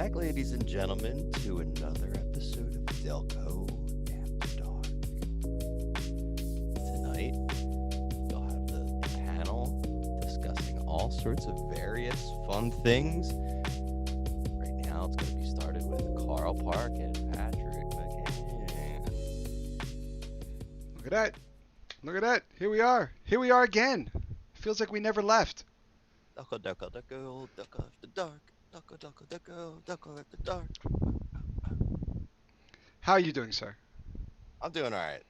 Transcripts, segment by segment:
back, ladies and gentlemen, to another episode of Delco After Dark. Tonight, we'll have the panel discussing all sorts of various fun things. Right now, it's going to be started with Carl Park and Patrick McCann. Look at that. Look at that. Here we are. Here we are again. Feels like we never left. Delco, Delco, Delco, Delco After Dark. Delco, Delco, Delco, Delco After Dark. How are you doing, sir? I'm doing all right.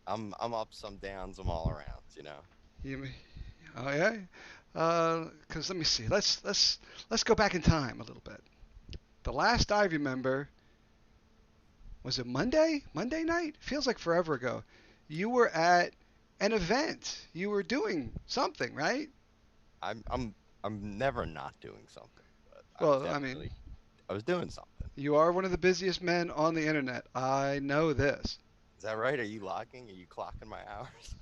I'm up some downs. I'm all around, you know. You, oh yeah. Because let me see. Let's go back in time a little bit. The last I remember was it Monday? Monday night? Feels like forever ago. You were at an event. You were doing something, right? I'm never not doing something. But Well, I mean, I was doing something. you are one of the busiest men on the internet. I know this. Is that right? Are you logging? Are you clocking my hours?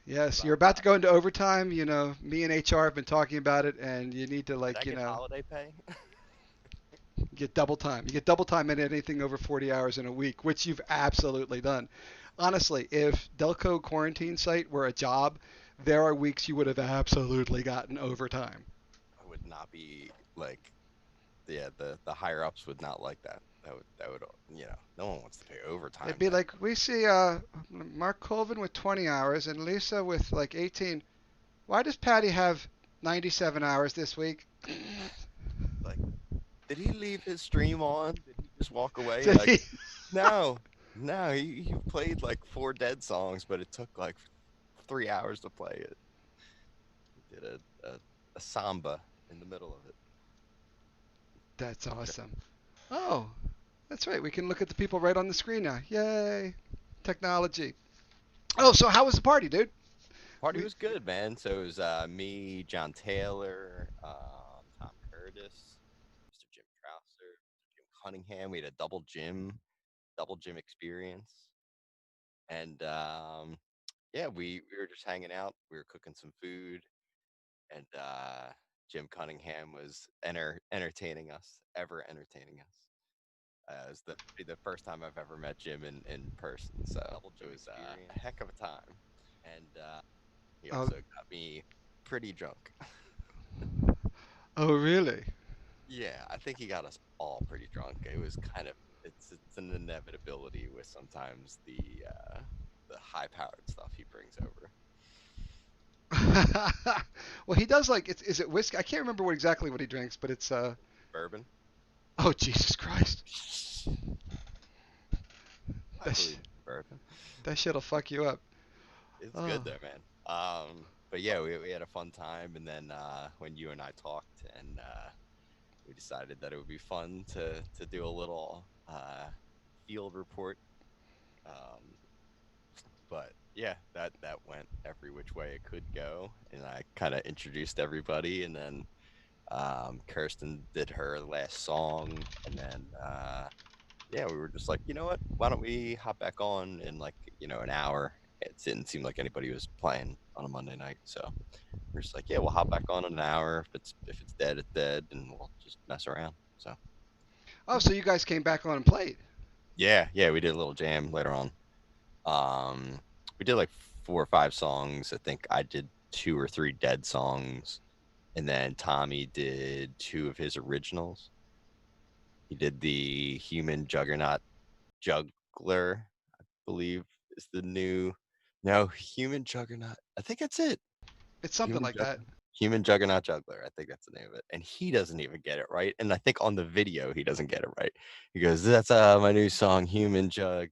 Yes, you're about to go into overtime. You know, me and HR have been talking about it, and you need to Did I get holiday pay? get double time. You get double time at anything over 40 hours in a week, which you've absolutely done. Honestly, if Delco quarantine site were a job, there are weeks you would have absolutely gotten overtime. I would not be like, yeah, the higher ups would not like that. That would no one wants to pay overtime. It'd be like we see Mark Colvin with 20 hours and Lisa with like 18. Why does Patty have 97 hours this week? Like, did he leave his stream on? Did he just walk away? Did Like, he- no, no, he played like 4 Dead songs, but it took like 3 hours to play it. He did a samba in the middle of it. That's awesome. Oh, that's right. We can look at the people right on the screen now. Yay. Technology. Oh, so how was the party, dude? Party We, was good, man. So it was me, John Taylor, Tom Curtis, Mr. Jim Trouser, Jim Cunningham. We had a double gym experience, and yeah, we were just hanging out. We were cooking some food, and Jim Cunningham was entertaining us, ever entertaining us. It was the first time I've ever met Jim in person, so it was a heck of a time. And he oh, also got me pretty drunk. oh, really? Yeah, I think he got us all pretty drunk. It was kind of it's an inevitability with sometimes the high powered stuff he brings over. Well, he does like is it whiskey? I can't remember exactly what he drinks, but it's Bourbon. oh Jesus Christ. I That sh- believe bourbon. that shit'll fuck you up. It's good Oh. there, man. But yeah, we had a fun time, and then when you and I talked, and we decided that it would be fun to do a little field report. Um, but yeah, that went every which way it could go, and I kind of introduced everybody, and then Kirsten did her last song, and then yeah, we were just like, you know what? Why don't we hop back on in like an hour? It didn't seem like anybody was playing on a Monday night, so we're just like, yeah, we'll hop back on in an hour. If it's dead, it's dead, and we'll just mess around. So Oh, so you guys came back on and played. yeah, we did a little jam later on. Um, we did like 4 or 5 songs. I think I did 2 or 3 Dead songs, and then Tommy did 2 of his originals. He did the Human Juggernaut Juggler, I believe is the new. No, Human Juggernaut. I think that's it. It's something Human like that. Juggernaut. Human Juggernaut Juggler. I think that's the name of it. And he doesn't even get it right. And I think on the video he doesn't get it right. He goes, "That's my new song, Human Jug."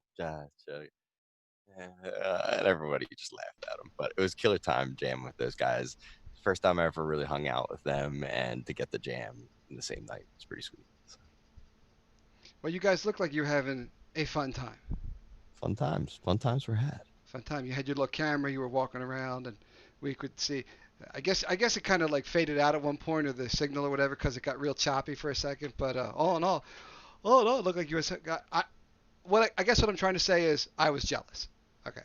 And everybody just laughed at him. But it was killer time jamming with those guys. First time I ever really hung out with them, and to get the jam in the same night was pretty sweet. So, Well, you guys look like you're having a fun time. fun times were had. Fun time. You had your little camera. You were walking around, and we could see. I guess it kind of like faded out at one point, or the signal or whatever, because it got real choppy for a second. But all in all, oh no, it looked like you was. I guess what I'm trying to say is I was jealous. Okay.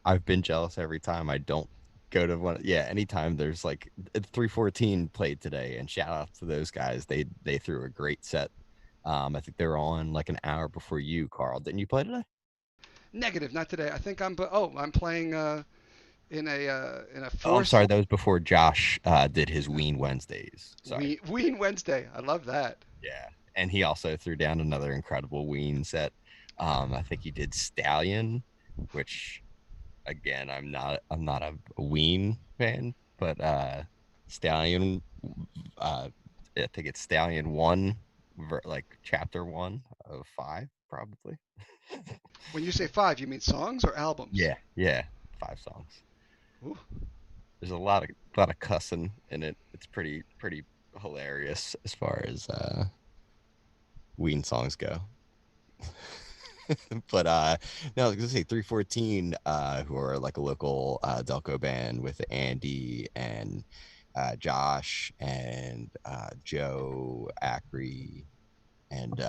I've been jealous every time. I don't go to one. Yeah, anytime there's like 314 played today, and shout out to those guys. They threw a great set. I think they were on like an hour before you, Carl. Didn't you play today? Negative, not today. I think I'm playing in a Oh, I'm forced sorry. That was before Josh did his Ween Wednesdays. Sorry. Ween Wednesday. I love that. Yeah, and he also threw down another incredible Ween set. I think he did Stallion, which again, I'm not a Ween fan, but Stallion, uh, I think it's Stallion one, like chapter one of five, probably. When you say five, you mean songs or albums? Yeah, yeah, five songs. Ooh. There's a lot of cussing in it. It's pretty hilarious as far as Ween songs go. But no, I was gonna say 314, who are like a local Delco band with Andy and Josh and Joe Ackrey and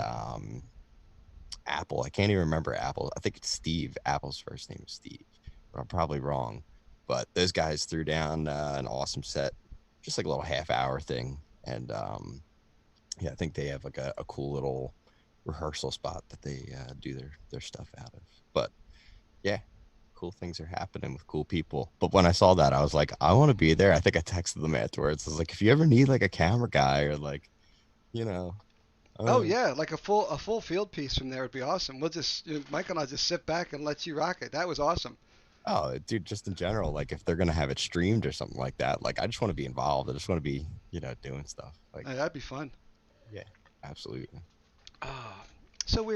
Apple. I can't even remember Apple. I think it's Steve. Apple's first name is Steve, but I'm probably wrong. But those guys threw down an awesome set, just like a little half hour thing. And yeah, I think they have like a cool little rehearsal spot that they do their stuff out of. But yeah, cool things are happening with cool people. But when I saw that, I was like, I want to be there. I think I texted them afterwards. I was like, if you ever need like a camera guy or like, you know, Oh uh, yeah, like a full field piece from there would be awesome. We'll just Mike and I'll just sit back and let you rock it. That was awesome. oh, dude, just in general, like if they're gonna have it streamed or something like that, like I just want to be involved. I just want to be, doing stuff. Like, That'd be fun. yeah, absolutely. Ah, so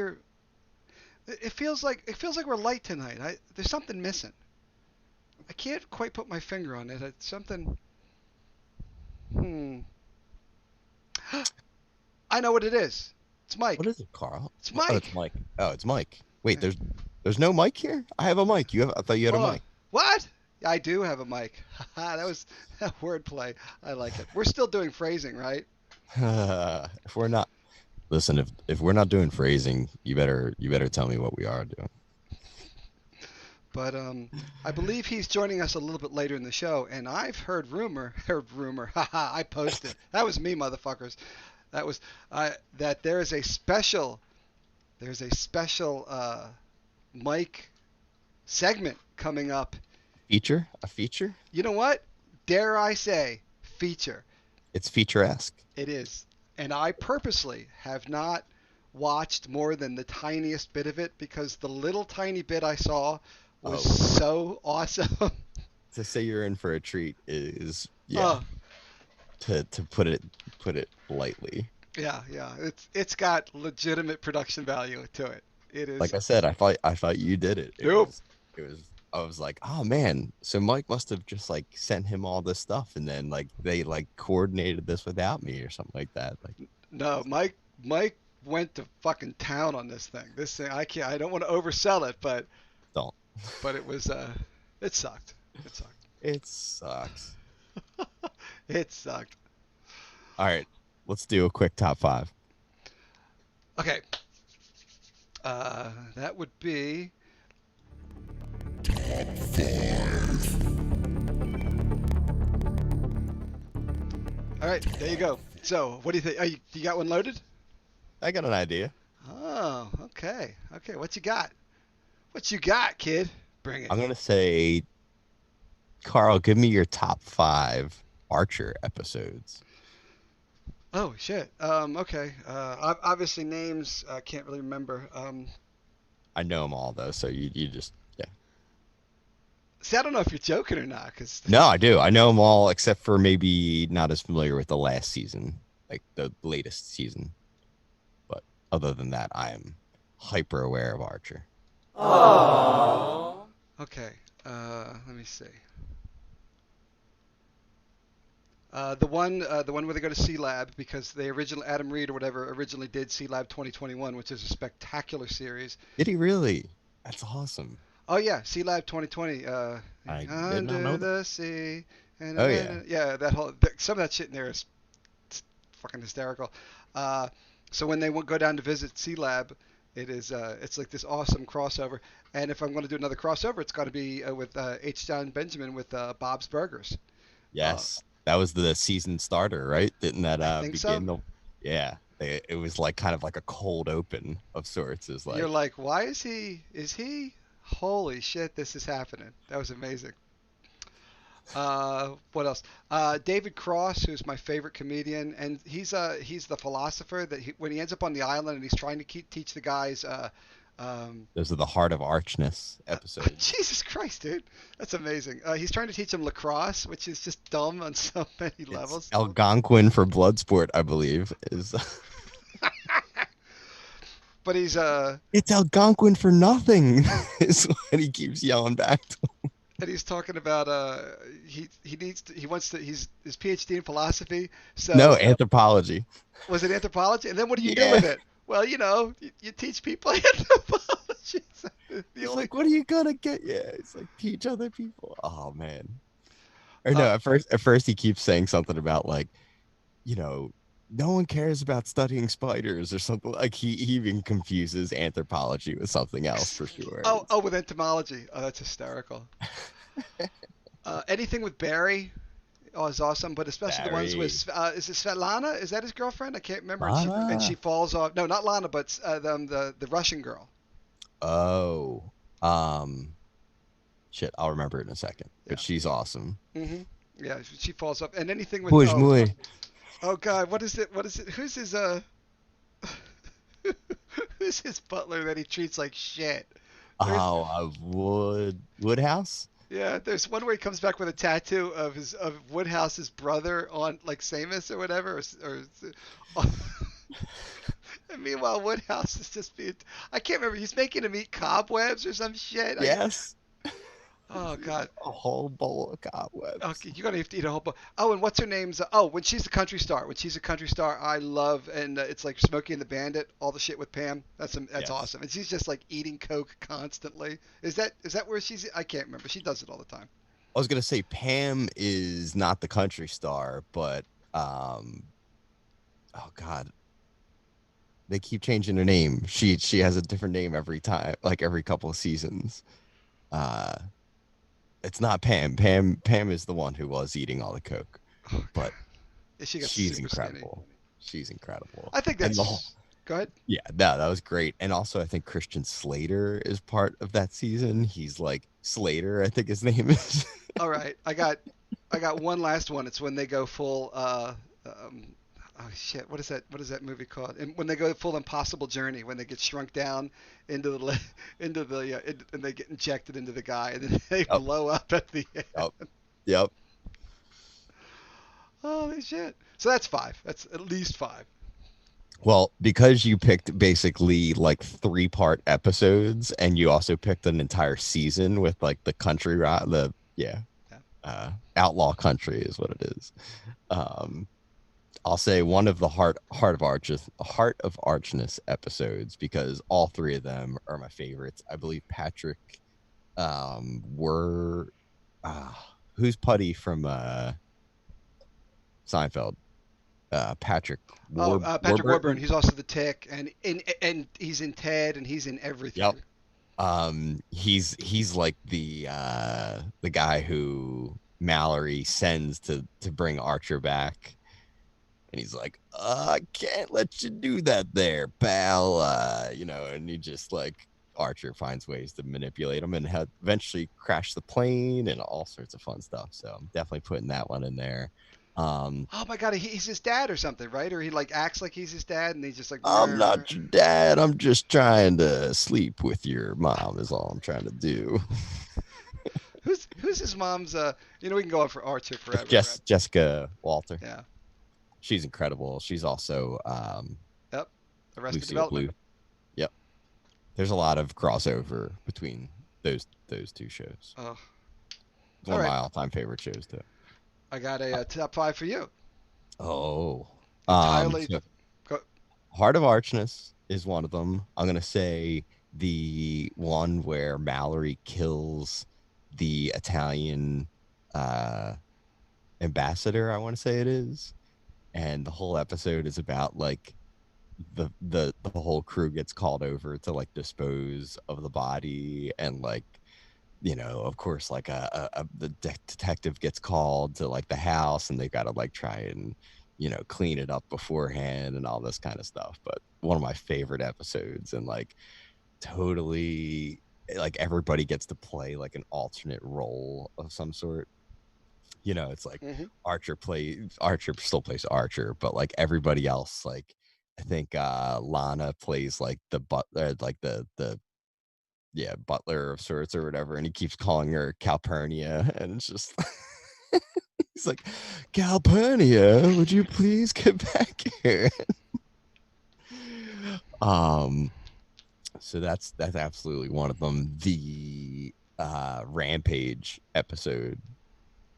it feels like we're light tonight. There's something missing. I can't quite put my finger on it. It's something. Hmm. I know what it is. It's What Mike. is it, Carl? It's Oh, it's Mike. Mike. Oh, it's Mike. Wait, Yeah. there's no mic here. I have a mic. I thought you had a Oh, mic. what? I do have a mic. That was that wordplay. I like it. We're still doing phrasing, right? If we're not listen, if we're not doing phrasing, you better tell me what we are doing. But I believe he's joining us a little bit later in the show, and I've heard rumor. Haha, I posted. That was me, motherfuckers. That was that there's a special mic segment coming up. Feature? A feature? You know what? Dare I say, feature. It's feature-esque. It is. And I purposely have not watched more than the tiniest bit of it because the little tiny bit I saw was Oh, so awesome. to say you're in for a treat is, yeah, Oh, to put it lightly. yeah, yeah. It's got legitimate production value to it. It is. Like I said, I thought you did it. It Nope. was it was I was like, oh man, so Mike must have just like sent him all this stuff and then like they like coordinated this without me or something like that. Like, No, Mike went to fucking town on this thing. This thing I can't I don't want to oversell it, don't. but it was it sucked. It sucked. It sucks. It sucked. All right, let's do a quick top five. Okay. That would be all right. There you go. So, what do you think? You got one loaded? I got an idea. Oh, okay. Okay. What you got? What you got, kid? Bring it. I'm gonna say, Carl, give me your top five Archer episodes. Oh shit. Okay. Obviously names can't really remember. I know them all though, so you just yeah. See, I don't know if you're joking or not, cause No, I do. I know them all except for maybe not as familiar with the last season, like the latest season. But other than that, I am hyper aware of Archer. okay. Let me see. The one where they go to C Lab because they originally Adam Reed or whatever originally did C Lab 2021, which is a spectacular series. Did he really? That's awesome. Oh yeah, C Lab 2020. I did not Under know that. the sea. Oh yeah. Yeah, some of that shit in there is fucking hysterical. Uh, so when they go down to visit C Lab, It is. It's like this awesome crossover. And if I'm going to do another crossover, it's got to be with H. John Benjamin with Bob's Burgers. Uh, Yes, that was the season starter, right? Didn't that I think so. begin the? Yeah, it was like kind of like a cold open of sorts. Is You're like like, why is he? Is he? Holy shit! This is happening. That was amazing. What else? David Cross, who's my favorite comedian, and he's the philosopher that when he ends up on the island and he's trying to teach the guys. Um, those are the heart of archness episodes. Jesus Christ, dude, that's amazing. He's trying to teach them lacrosse, which is just dumb on so many It's levels. Algonquin for Bloodsport, I believe. Is But he's it's Algonquin for nothing? Is what he keeps yelling back to. and he's talking about he needs to, he wants to he's his PhD in philosophy. No, So anthropology. was it anthropology? And then what do you do Yeah. with it? Well, you teach people anthropology. The He's only like, what are you gonna get? Yeah, it's like teach other people. Oh man. Or no, uh, at first he keeps saying something about like, you know, no one cares about studying spiders or something. Like he even confuses anthropology with something else for sure. with entomology. Oh, that's hysterical. Anything with Barry. Oh, is awesome, but especially the ones Barry. with is it Svetlana? Is that his girlfriend? I can't remember. And she Lana. falls off. No, not Lana, but the Russian girl. Oh. Um shit, I'll remember it in a second. But Yeah. she's awesome. hmm Yeah, she falls off. And anything with Bouge muy. oh God, what is it? What is it? Who's his who's his butler that he treats like shit? There's Oh, Woodhouse? yeah, there's one where he comes back with a tattoo of Woodhouse's brother on like Samus or whatever, or and meanwhile Woodhouse is just being I can't remember. He's making him eat cobwebs or some shit. Yes. Oh God. A whole bowl of cobwebs. Okay, you're gonna have to eat a whole bunch. Oh, and what's her name's? Oh, when she's a country star. When she's a country star, I love, and it's like Smokey and the Bandit, all the shit with Pam. That's Yes. awesome. And she's just like eating coke constantly. Is that where she's? I can't remember. She does it all the time. I was gonna say Pam is not the country star, but um, oh god, they keep changing her name. She has a different name every time, like every couple of seasons. Uh, it's not Pam. Pam is the one who was eating all the coke, Oh but God, she got she's super skinny. incredible. She's incredible, I think and the whole that's. Go ahead. yeah, no, that was great. And also, I think Christian Slater is part of that season. He's like Slater, I think his name is. All right, I got one last one. It's when they go full. Um, oh shit, what is that? What is that movie called? And when they go full Impossible Journey, when they get shrunk down into into the and they get injected into the guy, and then they Yep, blow up at the end. yep, yep. Holy shit! So that's five. That's at least five. Well, because you picked basically like three-part episodes, and you also picked an entire season with like the country route, the yeah, Yeah. outlaw country is what it is. Um, I'll say one of the heart of archness episodes because all three of them are my favorites. I believe Patrick were uh, who's Putty from Seinfeld? Patrick Patrick Warburton. Warburton. He's also the Tick, and he's in Ted, and he's in Yep. everything. He's like the guy who Mallory sends to bring Archer back, and he's like, I can't let you do that there, pal. And he just like Archer finds ways to manipulate him and eventually crash the plane and all sorts of fun stuff. So I'm definitely putting that one in there. Um, Oh my God, he's his dad or something, right? Or he like acts like he's his dad, and he's just like, I'm "Meh." not your dad. I'm just trying to sleep with your mom. Is all I'm trying to do. Who's his mom's? We can go on for Archer It's forever. Jessica Walter. Yeah. She's incredible. She's also Yep. Arrested Lucille Development. Blue. Yep. There's a lot of crossover between those two shows. Oh, all One of right. my all-time favorite shows too. I got a, top five for you. Oh, Entirely. so Go, Heart of Archness is one of them. I'm gonna say the one where Mallory kills the Italian uh, ambassador. I want to say it is, and the whole episode is about like the whole crew gets called over to like dispose of the body, and like, of course, like the detective gets called to like the house, and they got to like try and clean it up beforehand and all this kind of stuff. But one of my favorite episodes, and like totally, like everybody gets to play like an alternate role of some sort. It's like Hmm. Archer still plays Archer, but like everybody else, like I think Lana plays like the butler, like the yeah, butler of sorts or whatever, and he keeps calling her Calpurnia, and it's just he's like, Calpurnia, would you please get back here? um so that's absolutely one of them. The Rampage episode,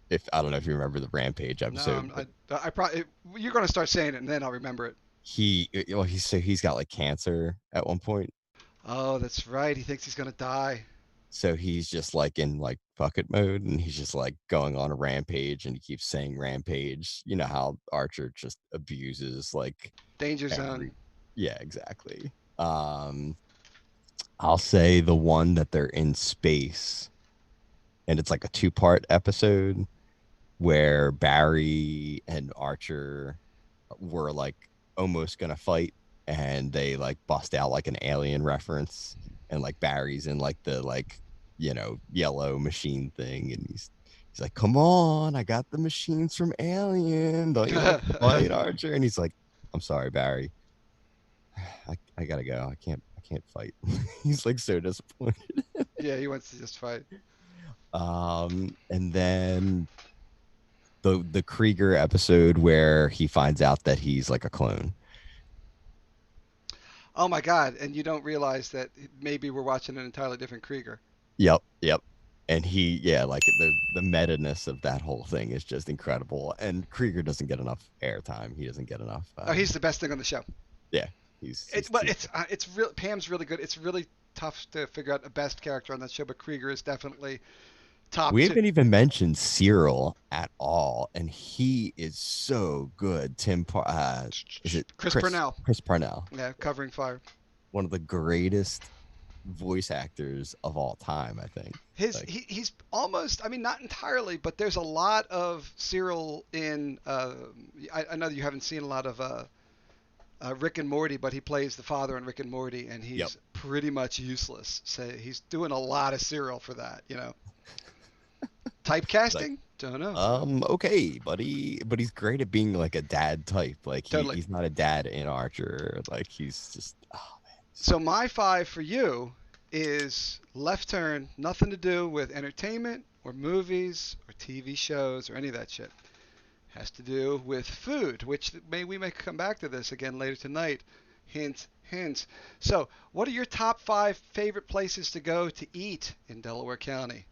if I don't know if you remember the Rampage No, episode, but I probably you're going to start saying it, and then I'll remember it. he's got like cancer at one point. Oh, that's right. He thinks he's going to die. So he's just like in like bucket mode, and he's just like going on a rampage, and he keeps saying rampage. You know how Archer just abuses like Danger zone. every yeah, exactly. I'll say the one that they're in space, and it's like a two-part episode where Barry and Archer were like almost gonna fight, and they like bust out like an alien reference, and like Barry's in like the like yellow machine thing, and he's like, come on, I got the machines from Alien, don't you want to fight, Archer? And he's like, I'm sorry, Barry, I gotta go, I can't fight. He's like so disappointed. Yeah, he wants to just fight. And then the Krieger episode where he finds out that he's like a clone. Oh my God! And you don't realize that maybe we're watching an entirely different Krieger. Yep, yep. And yeah, like the meta-ness of that whole thing is just incredible. And Krieger doesn't get enough airtime. He doesn't get enough. Oh, he's the best thing on the show. Yeah, he's It's well, too good. it's real. Pam's really good. It's really tough to figure out the best character on that show, but Krieger is definitely top We two. haven't even mentioned Cyril at all, and he is so good. Is it Chris Purnell, Chris Parnell? yeah, Yeah, covering fire. one of the greatest voice actors of all time, I think. Like, He's almost, I mean, not entirely, but there's a lot of Cyril in. I know you haven't seen a lot of Rick and Morty, but he plays the father in Rick and Morty, and yep. he's pretty much useless. So he's doing a lot of Cyril for that, Like, Typecasting? Don't know. okay, buddy, but he's great at being like a dad type. Like Totally. he's not a dad in Archer. Like he's just, oh man, he's so So my five for you is Left Turn, nothing to do with entertainment or movies or TV shows or any of that shit. Has to do with food, which we may come back to this again later tonight. Hint, hint. So, what are your top five favorite places to go to eat in Delaware County?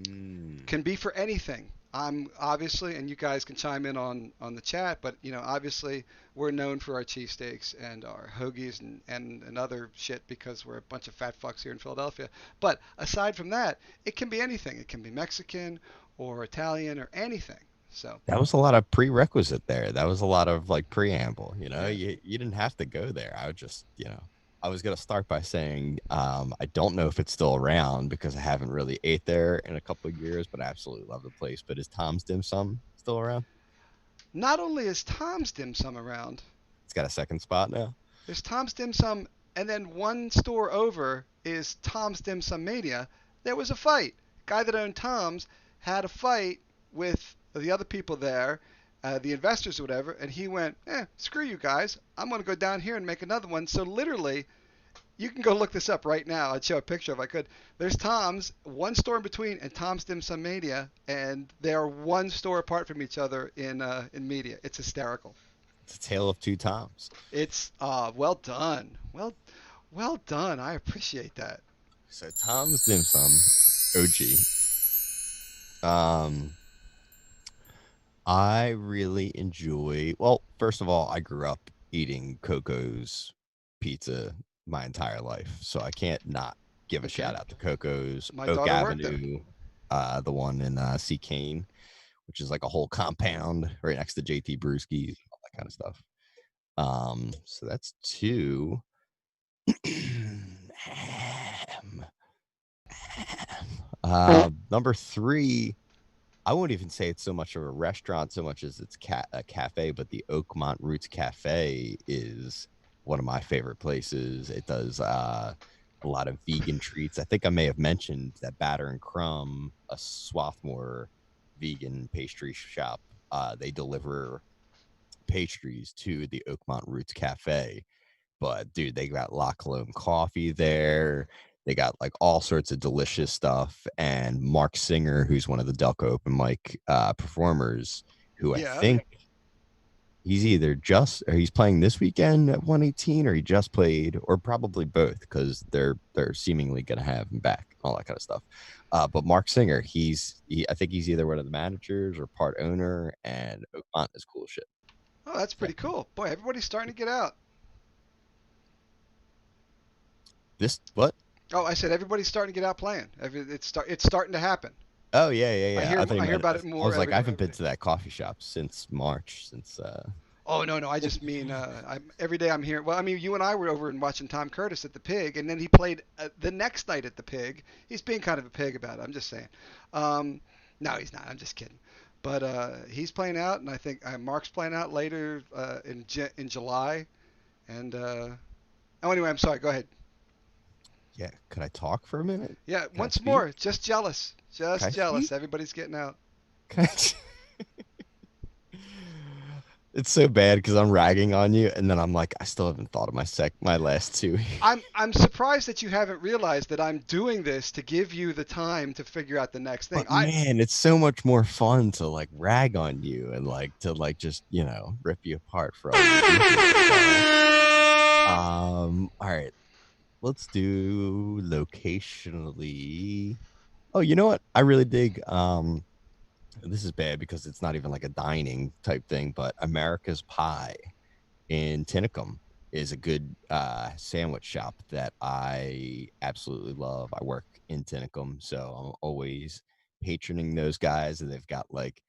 good. Can be for anything. I'm obviously, and you guys can chime in on the chat, but obviously we're known for our cheesesteaks and our hoagies and other shit because we're a bunch of fat fucks here in Philadelphia. But aside from that, it can be anything. It can be Mexican or Italian or anything. So, That was a lot of prerequisite there. That was a lot of like preamble. yeah. You didn't have to go there. I would just, I was gonna start by saying, I don't know if it's still around because I haven't really ate there in a couple of years, but I absolutely love the place. But is Tom's Dim Sum still around? Not only is Tom's Dim Sum around, It's got a second spot now. there's Tom's Dim Sum, and then one store over is Tom's Dim Sum Mania. There was a fight. Guy that owned Tom's had a fight with the other people there, the investors or whatever, and he went, screw you guys. I'm going to go down here and make another one. So literally, you can go look this up right now. I'd show a picture if I could. There's Tom's, one store in between, and Tom's Dim Sum Mania, and they are one store apart from each other in media. It's hysterical. It's a tale of two Toms. It's well done. Well done. I appreciate that. So Tom's Dim Sum, OG. Um, I really enjoy. Well, first of all, I grew up eating Coco's pizza my entire life, so I can't not give a Okay. shout out to Coco's. My Oak daughter worked there. Avenue, the one in C. Kane, which is like a whole compound right next to JT Brewski's, all that kind of stuff. So that's two. Number three, I won't even say it's so much of a restaurant so much as it's a cafe, but the Oakmont Roots Cafe is one of my favorite places. It does a lot of vegan treats. I think I may have mentioned that Batter and Crumb, a Swarthmore vegan pastry shop, they deliver pastries to the Oakmont Roots Cafe. But dude, they got La Colombe coffee there. They got like all sorts of delicious stuff. And Mark Singer, who's one of the Delco open mic performers, who I Yeah. think he's either just or he's playing this weekend at 118 or he just played or probably both because they're seemingly gonna have him back, all that kind of stuff. But Mark Singer, I think he's either one of the managers or part owner, and Oakmont is cool as shit. Oh, that's So pretty cool. Boy, everybody's starting to get out. this what? Oh, I said everybody's starting to get out playing. It's starting to happen. Oh yeah, yeah, I yeah. hear I thought you I hear meant. about it I more was like, every I day. haven't been to that coffee shop since March. Since Oh no, no, I just mean every day I'm here. Well, I mean you and I were over and watching Tom Curtis at the Pig, and then he played the next night at the Pig. He's being kind of a pig about it. I'm just saying. Um, no, he's not. I'm just kidding. But he's playing out, and I think Mark's playing out later in July. And oh, anyway, I'm sorry. Go ahead. yeah, could I talk for a minute? Yeah, Can I once speak? more, just jealous, Can just I jealous. speak? Everybody's getting out. Can It's so bad because I'm ragging on you, and then I'm like, I still haven't thought of my last two. I'm surprised that you haven't realized that I'm doing this to give you the time to figure out the next thing. But man, it's so much more fun to like rag on you and like to like just rip you apart for all your idiots. All right, let's do locationally. Oh, you know what? I really dig. This is bad because it's not even like a dining type thing, but America's Pie in Tinicum is a good sandwich shop that I absolutely love. I work in Tinicum, so I'm always patroning those guys, and they've got like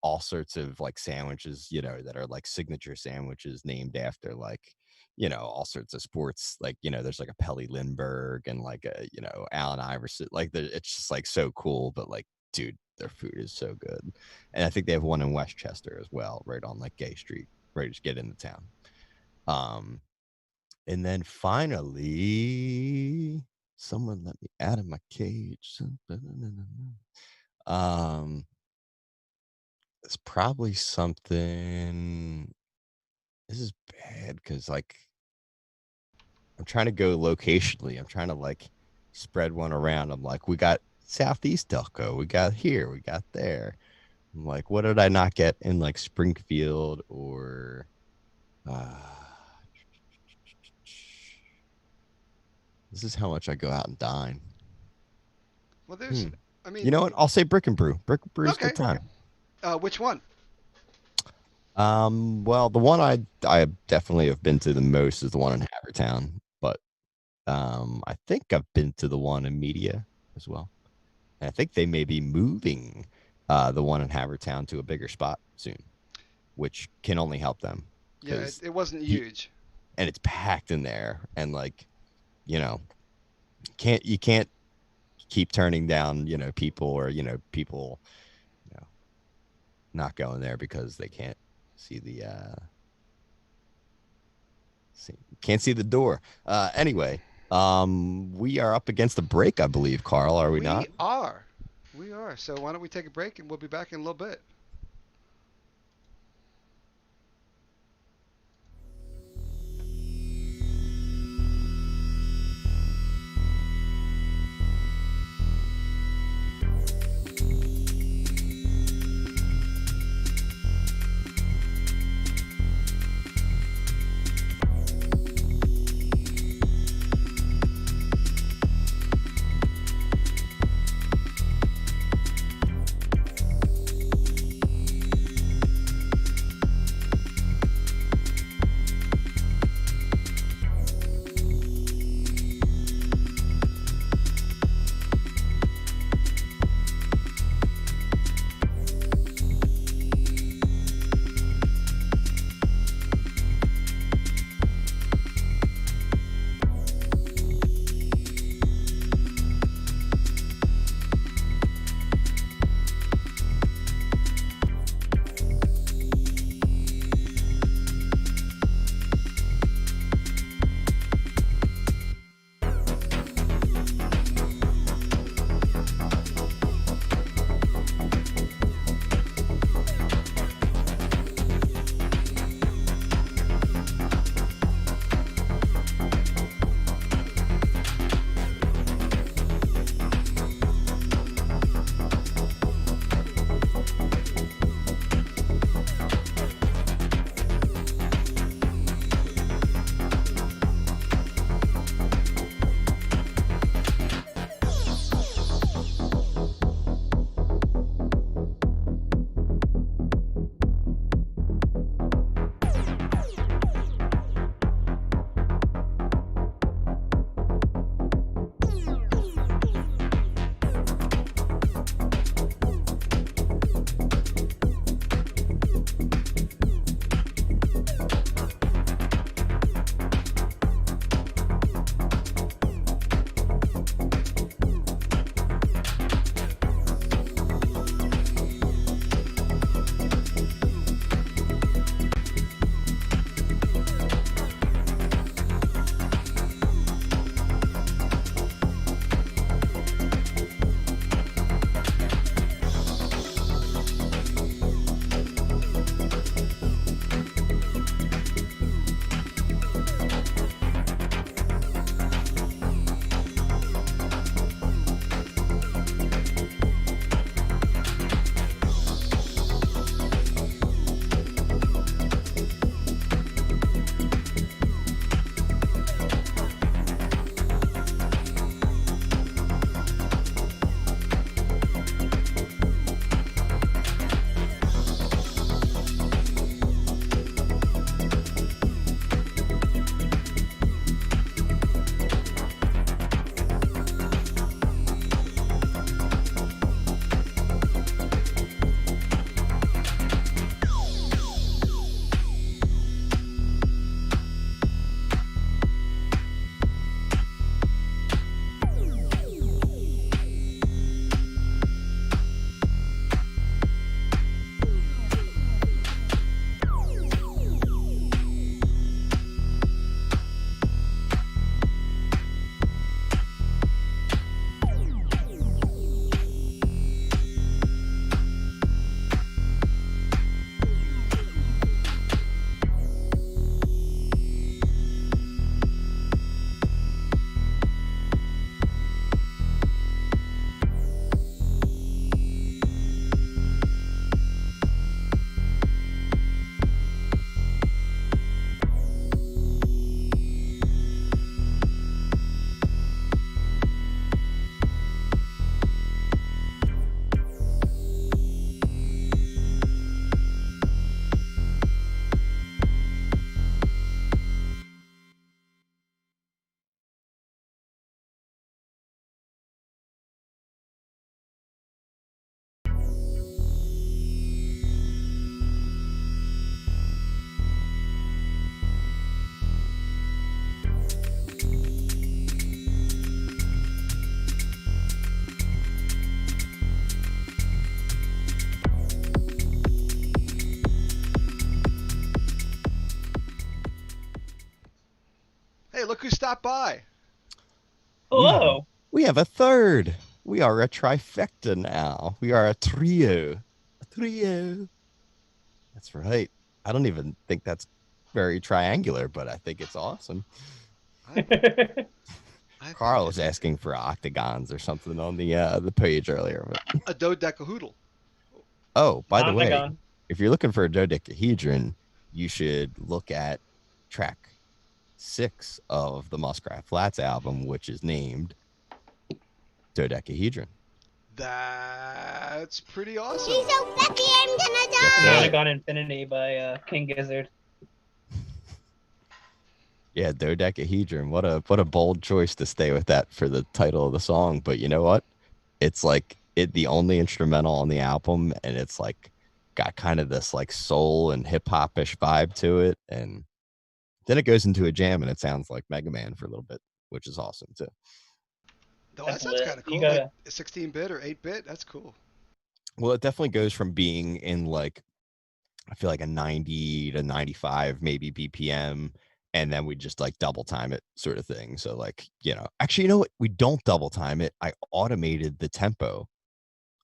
all sorts of like sandwiches, that are like signature sandwiches named after like, all sorts of sports. Like, there's like a Pelly Lindbergh and like a, Allen Iverson. Like, it's just like so cool, but like, dude, their food is so good. And I think they have one in Westchester as well, right on like Gay Street, right? Just get into town. Um, and then finally, someone let me out of my cage. Um, it's probably something. This is bad because like I'm trying to go locationally. I'm trying to like spread one around. I'm like, we got Southeast Delco, we got here, we got there. I'm like, what did I not get in like Springfield or uh this is how much I go out and dine. well, there's. Hmm. I You mean, know what? I'll say Brick and Brew. Brick and Brew is a good okay. time. Which one? Well, the one I definitely have been to the most is the one in Havertown, but I think I've been to the one in Media as well. And I think they may be moving the one in Havertown to a bigger spot soon, which can only help them Yeah, because it wasn't huge. and it's packed in there, and like you know you can't keep turning down people or people you know not going there because they can't see the can't see the door. Anyway, we are up against the break, I believe, Carl. Are we We not? are. We are. So why don't we take a break and we'll be back in a little bit. look who stopped by. We Hello. we have a third. We are a trifecta now. We are a trio. A trio. That's right. I don't even think that's very triangular, but I think it's awesome. I, I think Carl it was is asking for octagons or something on the page earlier. But a dodecahoodle. oh, by the way, Octagon. if you're looking for a dodecahedron, you should look at track 6 of the Muskrat Flats album, which is named Dodecahedron. That's pretty awesome. She's so Becky, I'm gonna Yes, die. sir. Nonagon Infinity by King Gizzard. Yeah, dodecahedron. What a bold choice to stay with that for the title of the song. But you know what? It's like it the only instrumental on the album, and it's like got kind of this like soul and hip hop ish vibe to it, and then it goes into a jam, and it sounds like Mega Man for a little bit, which is awesome too. Oh, that That's sounds lit. kind of You cool. Like gotta. 16-bit or 8-bit. That's cool. Well, it definitely goes from being in like I feel like a 90 to 95 maybe BPM, and then we just like double time it sort of thing. So like, actually, you know what? We don't double time it. I automated the tempo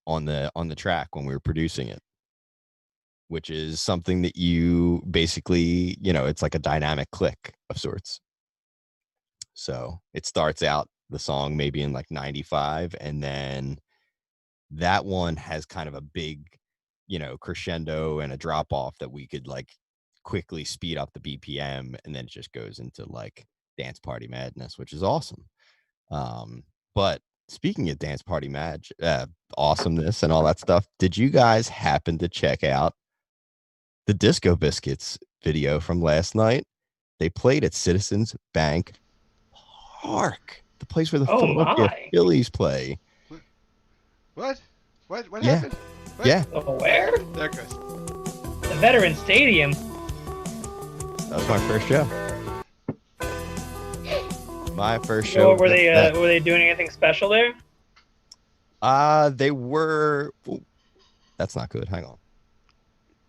on the track when we were producing it, which is something that you basically, it's like a dynamic click of sorts. So it starts out the song maybe in like 95, and then that one has kind of a big, crescendo and a drop off that we could like quickly speed up the BPM, and then it just goes into like dance party madness, which is awesome. But speaking of dance party awesomeness and all that stuff, did you guys happen to check out the Disco Biscuits video from last night? They played at Citizens Bank Park, the place where the Oh Philadelphia my. Phillies play. What? What Yeah. happened? What? Yeah, Oh, where? There it goes. The Veteran Stadium. that was my first show. My first So show. were they doing anything special there? They were. Ooh, that's not good. Hang on.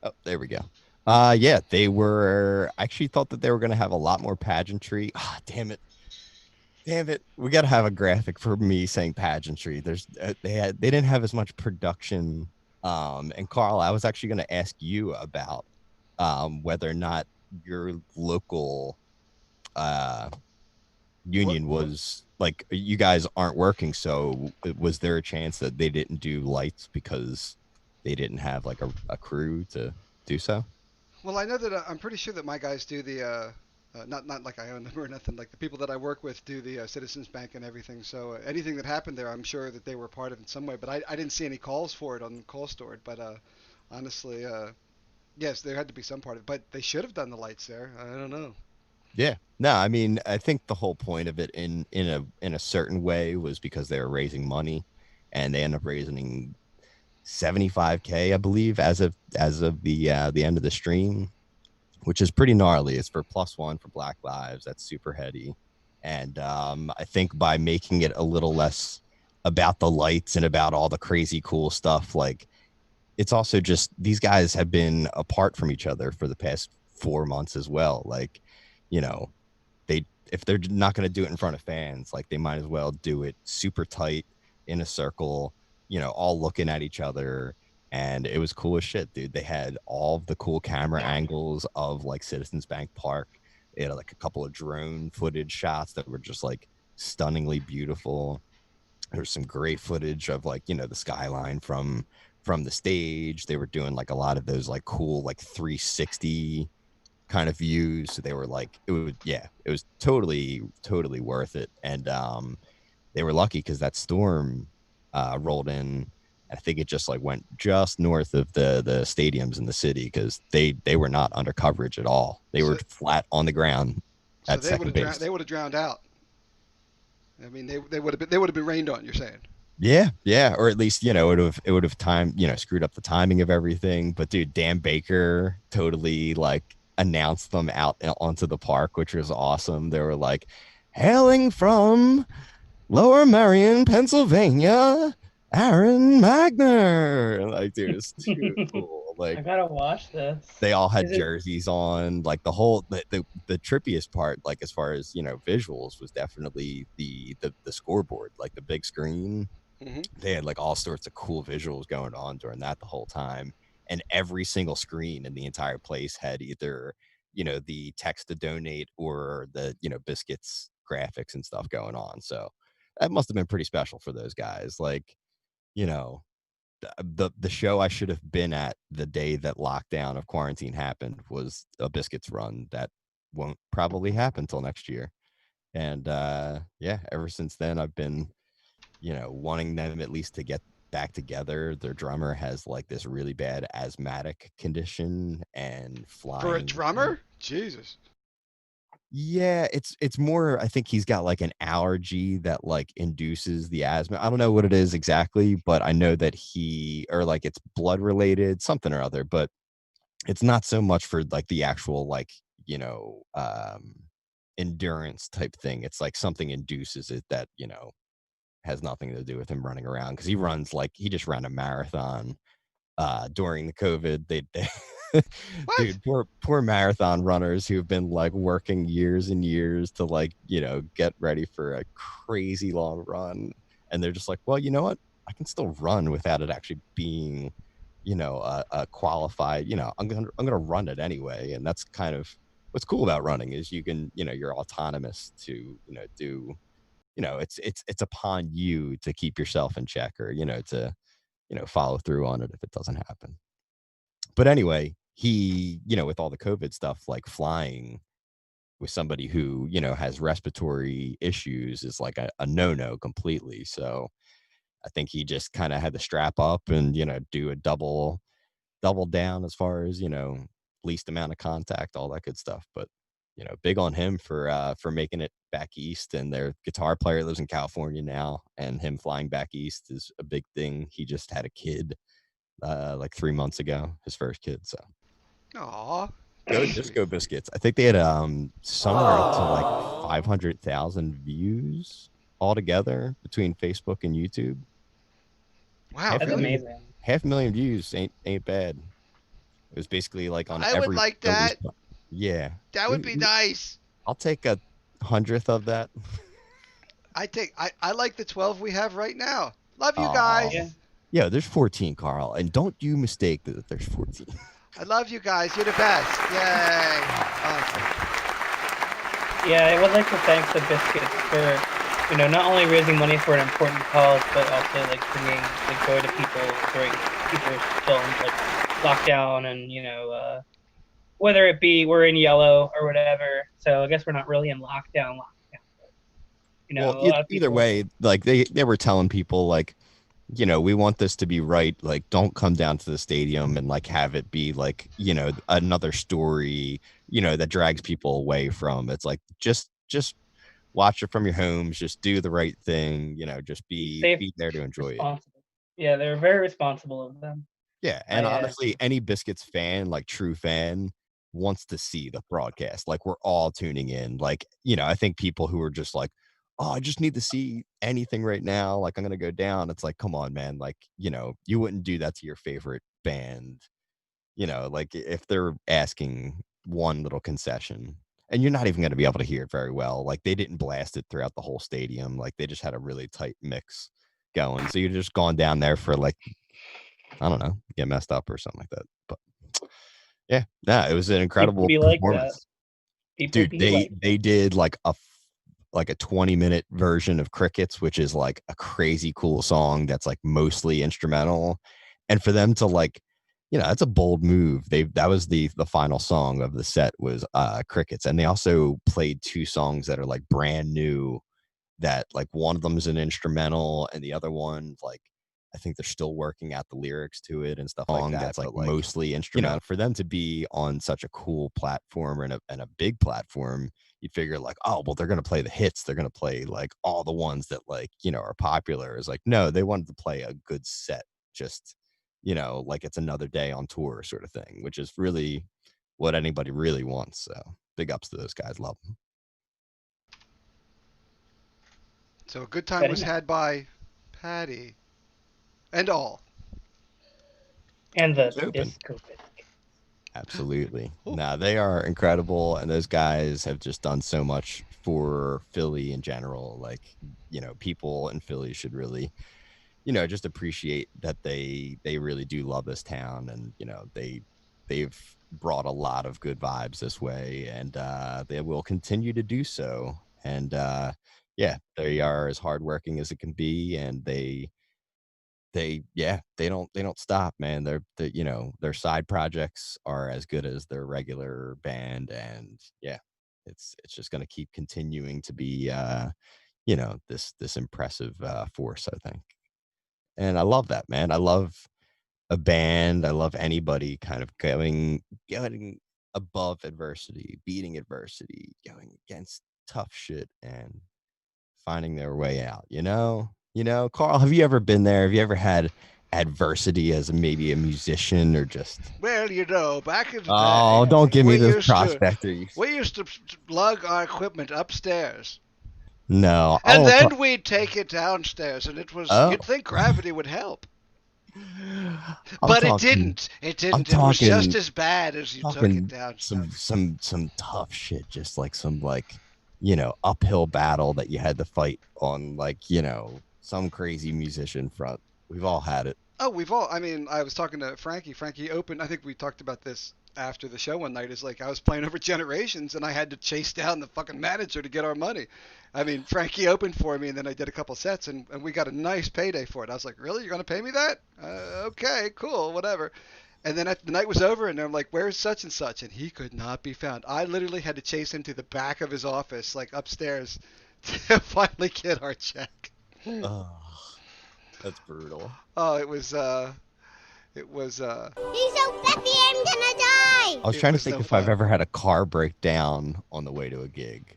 Oh, there we go. Yeah, they were. I actually thought that they were going to have a lot more pageantry. Ah, damn it. Damn it. We got to have a graphic for me saying pageantry. They didn't have as much production. And Carl, I was actually going to ask you about whether or not your local What? union was like you guys aren't working, so was there a chance that they didn't do lights because they didn't have like a crew to do so? Well, I know that I'm pretty sure that my guys do the not like I own them or nothing. Like the people that I work with do the Citizens Bank and everything. So anything that happened there, I'm sure that they were part of in some way. But I didn't see any calls for it on the call stored. But honestly, yes, there had to be some part of it. But they should have done the lights there. I don't know. Yeah. No, I mean, I think the whole point of it in a certain way was because they were raising money, and they ended up raising 75K, I believe, as of the end of the stream, which is pretty gnarly. It's for plus one for Black Lives. That's super heady. And I think by making it a little less about the lights and about all the crazy cool stuff, like it's also just these guys have been apart from each other for the past 4 months as well. Like, you know, they if they're not going to do it in front of fans, like they might as well do it super tight in a circle, all looking at each other. And it was cool as shit, dude. They had all of the cool camera angles of like Citizens Bank Park. They had like a couple of drone footage shots that were just like stunningly beautiful. There's some great footage of like, the skyline from the stage. They were doing like a lot of those like cool like 360 kind of views. So they were like, it was totally worth it. And they were lucky because that storm rolled in. I think it just like went just north of the stadiums in the city because they were not under coverage at all. They were So flat on the ground so at they would second have drowned. base. They would have drowned out. I mean, they would have been rained on. You're saying? Yeah, or at least it would have time screwed up the timing of everything. But dude, Dan Baker totally like announced them out onto the park, which was awesome. They were like, hailing from Lower Merion, Pennsylvania, Aaron Magner. Like, dude, it's too cool. Like I gotta watch this. they all had Is it? jerseys on. Like the whole the trippiest part, like as far as visuals, was definitely the scoreboard, like the big screen. Hmm. They had like all sorts of cool visuals going on during that the whole time, and every single screen in the entire place had either the text to donate or the biscuits graphics and stuff going on. So that must have been pretty special for those guys. Like you know the show I should have been at the day that lockdown of quarantine happened was a biscuits run that won't probably happen till next year. And yeah, ever since then I've been wanting them at least to get back together. Their drummer has like this really bad asthmatic condition and For a flying. drummer? Jesus. Yeah, it's more I think he's got like an allergy that like induces the asthma. I don't know what it is exactly, but I know that he or like it's blood related, something or other, but it's not so much for like the actual like, endurance type thing. It's like something induces it that, has nothing to do with him running around because he runs like he just ran a marathon during the COVID. They What? dude, poor marathon runners who've been like working years and years to like, get ready for a crazy long run. And they're just like, well, you know what? I can still run without it actually being, a qualified, I'm gonna run it anyway. And that's kind of what's cool about running is you can, you're autonomous to, do it's upon you to keep yourself in check or to follow through on it if it doesn't happen. But anyway, he with all the COVID stuff, like flying with somebody who has respiratory issues is like a no-no completely. So I think he just kind of had to strap up and do a double down as far as least amount of contact, all that good stuff. But big on him for making it back east. And their guitar player lives in California now, and him flying back east is a big thing. He just had a kid like 3 months ago, his first kid. So Aw, go that's sweet. Disco Biscuits. I think they had somewhere up to like 500,000 views altogether between Facebook and YouTube. Wow, Half a That's really? million, amazing. half a million views ain't bad. It was basically like on I would every like release. that. Yeah, That would we, be we, nice. I'll take a hundredth of that. I like the 12 we have right now. Love you Oh, Yeah. guys. yeah. There's 14, Carl, and don't you mistake that there's 14. I love you guys. You're the best. Yay. Awesome. Yeah, I would like to thank the Biscuits for, not only raising money for an important cause, but also like bringing like joy to people during people still in like lockdown and whether it be we're in yellow or whatever. So I guess we're not really in lockdown. Well, A lot of either people. way, like they were telling people like, we want this to be right. Like, don't come down to the stadium and like have it be like, another story, that drags people away from. It's like just watch it from your homes. Just do the right thing. Just Be be safe, be there to enjoy it. responsible. Yeah, they're very responsible of them. Yeah, and I honestly, any Biscuits fan, like true fan, wants to see the broadcast. Like we're all tuning in. Like, I think people who are just like, "Oh, I just need to see anything right now. Like I'm going to go down." It's like, "Come on, man. Like, you wouldn't do that to your favorite band. Like if they're asking one little concession and you're not even going to be able to hear it very well. Like they didn't blast it throughout the whole stadium. Like they just had a really tight mix going. So you're just going down there for like I don't know, get messed up or something like that. But yeah, it was an People incredible be like that. performance. People Dude, be they like that. they did like a 20-minute version of Crickets, which is like a crazy cool song that's like mostly instrumental. And for them to like, that's a bold move. That was the final song of the set was Crickets. And they also played two songs that are like brand new that like one of them is an instrumental and the other one like I think they're still working out the lyrics to it and stuff like that. That's like mostly instrumental. For them to be on such a cool platform and a big platform, you'd figure like, oh well, they're gonna play the hits. They're gonna play like all the ones that like are popular. Is like no, they wanted to play a good set, just like it's another day on tour sort of thing, which is really what anybody really wants. So big ups to those guys. Love them. So a good time Very was nice. had by Patty and all. And the It's open. disco biscuit. Absolutely. Ooh. No, they are incredible, and those guys have just done so much for Philly in general. Like, people in Philly should really, just appreciate that they really do love this town, and they've brought a lot of good vibes this way, and they will continue to do so. And yeah, they are as hardworking as it can be, and they don't stop, man. Their side projects are as good as their regular band, and yeah, it's just going to keep continuing to be this impressive force, I think. And I love that, man. I love a band. I love anybody kind of going above adversity, beating adversity, going against tough shit, and finding their way out. Carl, have you ever been there? Have you ever had adversity as maybe a musician or just? Well, back in the Oh, day, don't give me we this used to prospector. we used to lug our equipment upstairs, No, I and won't talk. then we'd take it downstairs, and Oh, you'd think gravity would help, I'm but it talking. didn't. It I'm didn't. It was just talking. as bad as you took it Talking downstairs. some tough shit, just like some uphill battle that you had to fight on some crazy musician front. We've all had it. Oh, I mean, I was talking to Frankie. Frankie opened. I think we talked about this after the show one night. Is like I was playing over Generations, and I had to chase down the fucking manager to get our money. I mean, Frankie opened for me, and then I did a couple sets, and we got a nice payday for it. I was like, really? You're gonna pay me that? Okay, cool, whatever. And then the night was over, and I'm like, "Where's such and such?" And he could not be found. I literally had to chase him to the back of his office, like upstairs, to finally get our check. Oh, that's brutal. Oh, it was. It was. He's so peppy, I'm gonna die! I was It trying to was think no if I've fun. ever had a car break down on the way to a gig.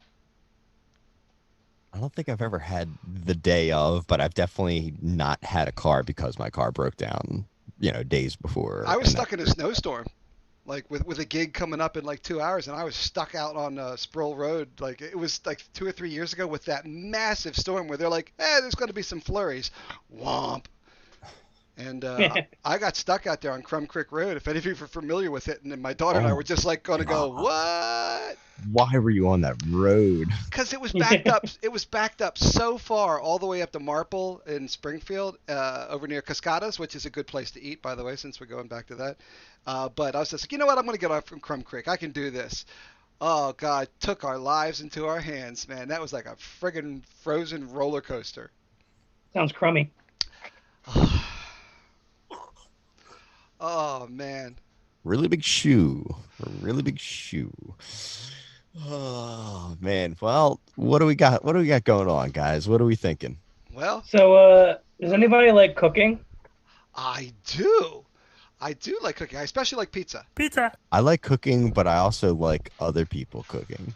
I don't think I've ever had the day of, but I've definitely not had a car because my car broke down, days before. I was And that, stuck in a snowstorm, like with a gig coming up in like 2 hours, and I was stuck out on Sproul Road. Like it was like 2 or 3 years ago with that massive storm where they're like, there's going to be some flurries, womp. And I got stuck out there on Crum Creek Road. If any of you are familiar with it, and then my daughter and I were oh, just like going to go, God. what? Why were you on that road? Because it was backed up. It was backed up so far, all the way up to Marple in Springfield, over near Cascadas, which is a good place to eat, by the way, since we're going back to that. But I was just like, you know what? I'm going to get off from Crum Creek. I can do this. Oh God, took our lives into our hands, man. That was like a friggin' frozen roller coaster. Sounds crummy. Oh man. Really big shoe. A really big shoe. Oh man. Well, what do we got? What do we got going on, guys? What are we thinking? Well, So, does anybody like cooking? I do. I do like cooking. I especially like pizza. I like cooking, but I also like other people cooking.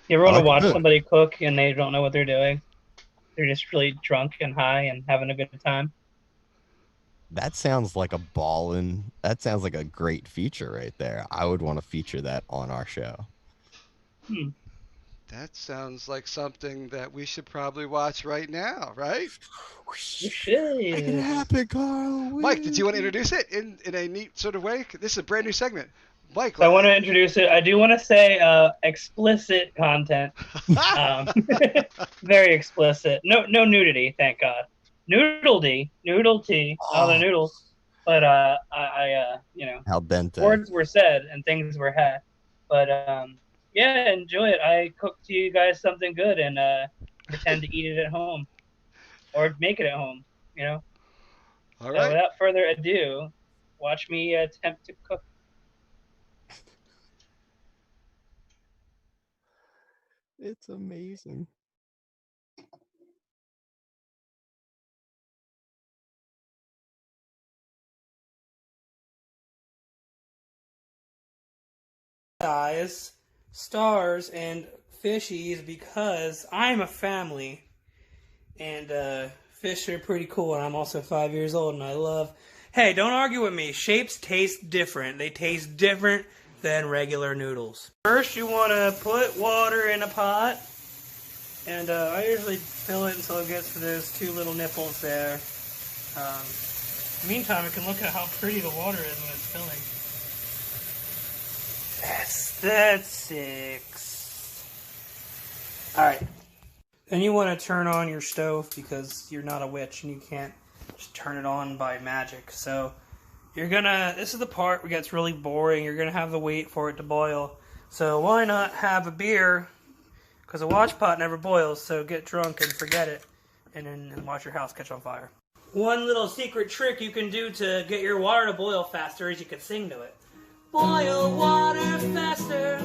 You ever I want to like to watch cook. somebody cook and they don't know what they're doing? They're just really drunk and high and having a good time. That sounds like a ballin'. That sounds like a great feature right there. I would want to feature that on our show. Hmm. That sounds like something that we should probably watch right now, right? You Make it should. happen, Carl. Mike, did you want to introduce it in a neat sort of way? This is a brand new segment. Mike, So I want to introduce it. I do want to say explicit content. Very explicit. No nudity, thank God. Noodledy, noodlety, all the noodles. But Al dente. words were said and things were had. But yeah, enjoy it. I cook to you guys something good and pretend to eat it at home or make it at home. All So right. without further ado, watch me attempt to cook. It's amazing. Guys, stars, and fishies because I'm a family. And fish are pretty cool, and I'm also 5 years old, and I love... Hey, don't argue with me. Shapes taste different. They taste different than regular noodles. First, you want to put water in a pot, and I usually fill it until it gets to those two little nipples there. Meantime, we can look at how pretty the water is when it's filling. Yes, that's 6. Alright. Then you want to turn on your stove because you're not a witch and you can't just turn it on by magic. So you're gonna, this is the part where it gets really boring. You're gonna have to wait for it to boil. So why not have a beer? Because a watch pot never boils, so get drunk and forget it. And then watch your house catch on fire. One little secret trick you can do to get your water to boil faster is you can sing to it. Boil water faster.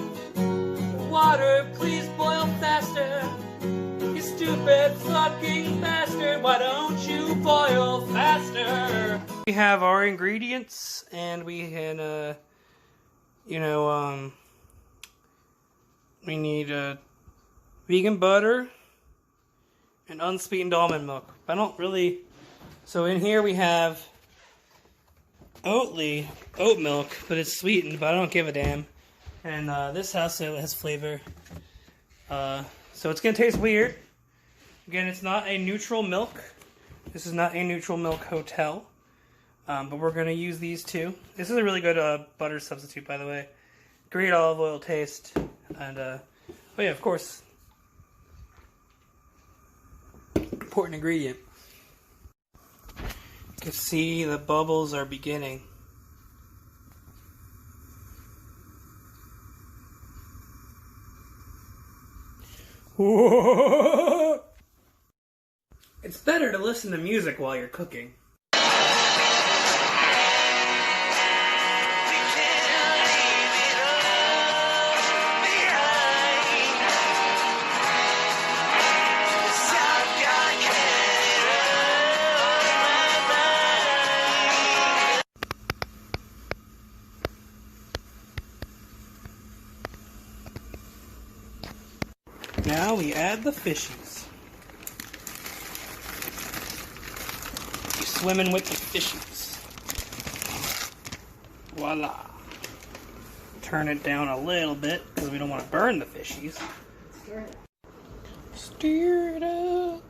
Water, please boil faster. You stupid fucking bastard. Why don't you boil faster? We have our ingredients, and we can, we need vegan butter and unsweetened almond milk. I don't really... So in here we have oat milk, but it's sweetened, but I don't give a damn. And this also has flavor. So it's going to taste weird. Again, it's not a neutral milk. This is not a neutral milk hotel. But we're going to use these two. This is a really good butter substitute, by the way. Great olive oil taste. And, oh yeah, of course. Important ingredient. You can see the bubbles are beginning. It's better to listen to music while you're cooking. Now we add the fishies. You're swimming with the fishies. Voila. Turn it down a little bit because we don't want to burn the fishies. Stir it up.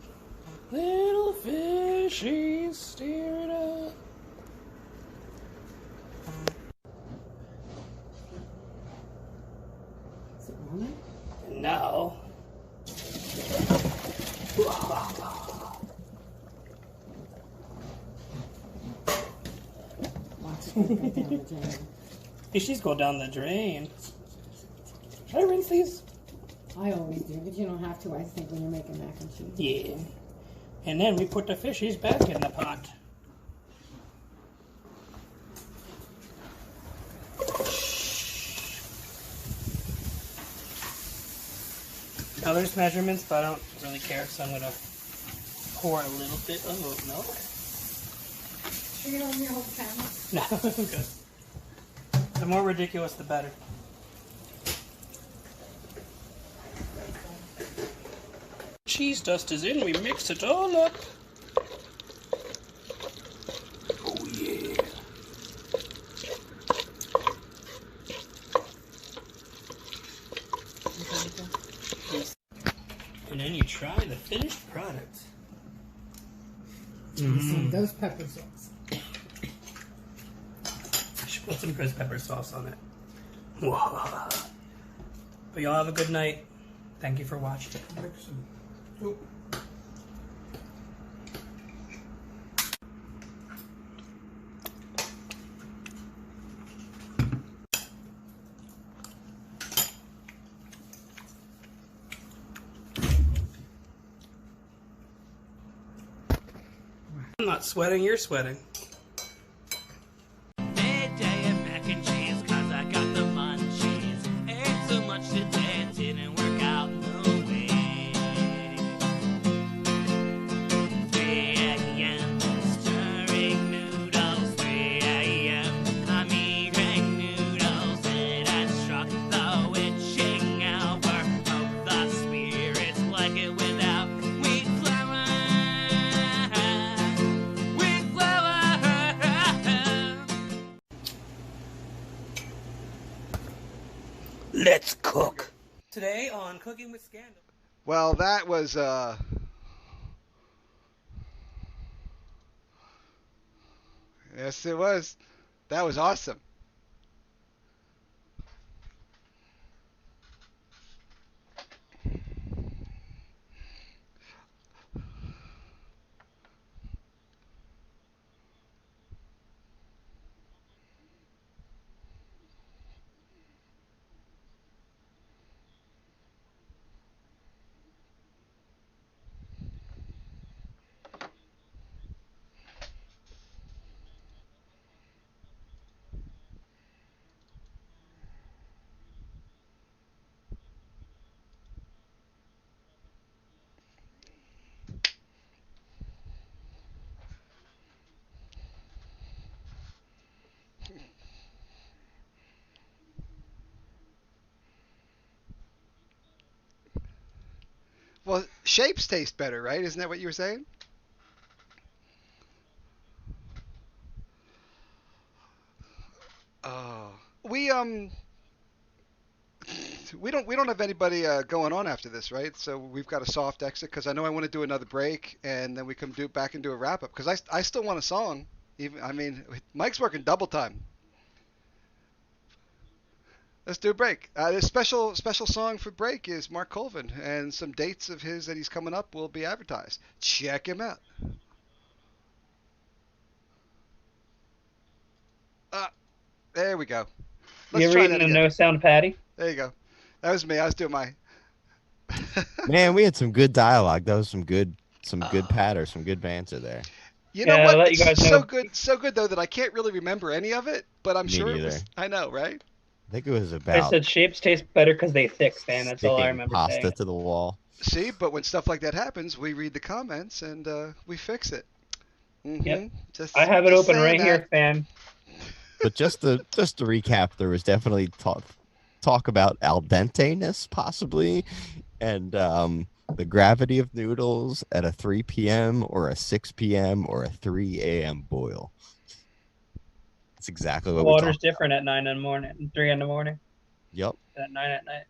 Little fishies, stir it up. No. Fishies go down the drain. Should I rinse these? I always do, but you don't have to, I think, when you're making mac and cheese. Yeah. And then we put the fishies back in the pot. Now there's measurements, but I don't really care, so I'm going to pour a little bit of oat milk. Sure you don't want your whole camera? No, I'm good. The more ridiculous, the better. Cheese dust is in, we mix it all up. Oh yeah. And then you try the finished product. Those pepper sauce. I should put some ghost pepper sauce on it. Whoa. But y'all have a good night. Thank you for watching. I'm not sweating, you're sweating. Midday of mac and cheese, 'cause I got the munchies. Ate so much today, it didn't work out no way. 3 a.m. stirring noodles, 3 a.m. I'm eating noodles. It has struck the witching hour of the spirits, like it without wheat flour. Wheat flour. Let's cook. Today on Cooking with Scandal. Well, that was Yes, it was. That was awesome. Well, shapes taste better, right? Isn't that what you were saying? Oh, we we don't have anybody going on after this, right? So we've got a soft exit because I know I want to do another break and then we come do back and do a wrap up because I still want a song. Even I mean, Mike's working double time. Let's do a break. This special song for break is Mark Colvin, and some dates of his that he's coming up will be advertised. Check him out. Uh, there we go. Let's You're try reading that a again. no sound patty. There you go. That was me. I was doing my. Man, we had some good dialogue. That was some good Oh. patter, some good banter there. You know Yeah, I'll what? let you guys It's so know. good, so good though that I can't really remember any of it, but I'm Me sure it neither. was. I know, right? I think it was I about said shapes taste better because they thick, Stan. That's all I sticking remember pasta saying. to the wall. See, but when stuff like that happens, we read the comments and we fix it. Yep. Just, I have it just open saying right that. here, fam. But just to recap, there was definitely talk about al dente-ness possibly, and the gravity of noodles at a 3 p.m. or a 6 p.m. or a 3 a.m. boil. That's exactly what we Water's talked about. different at 9 in the morning, 3 in the morning, Yep. at 9 at night.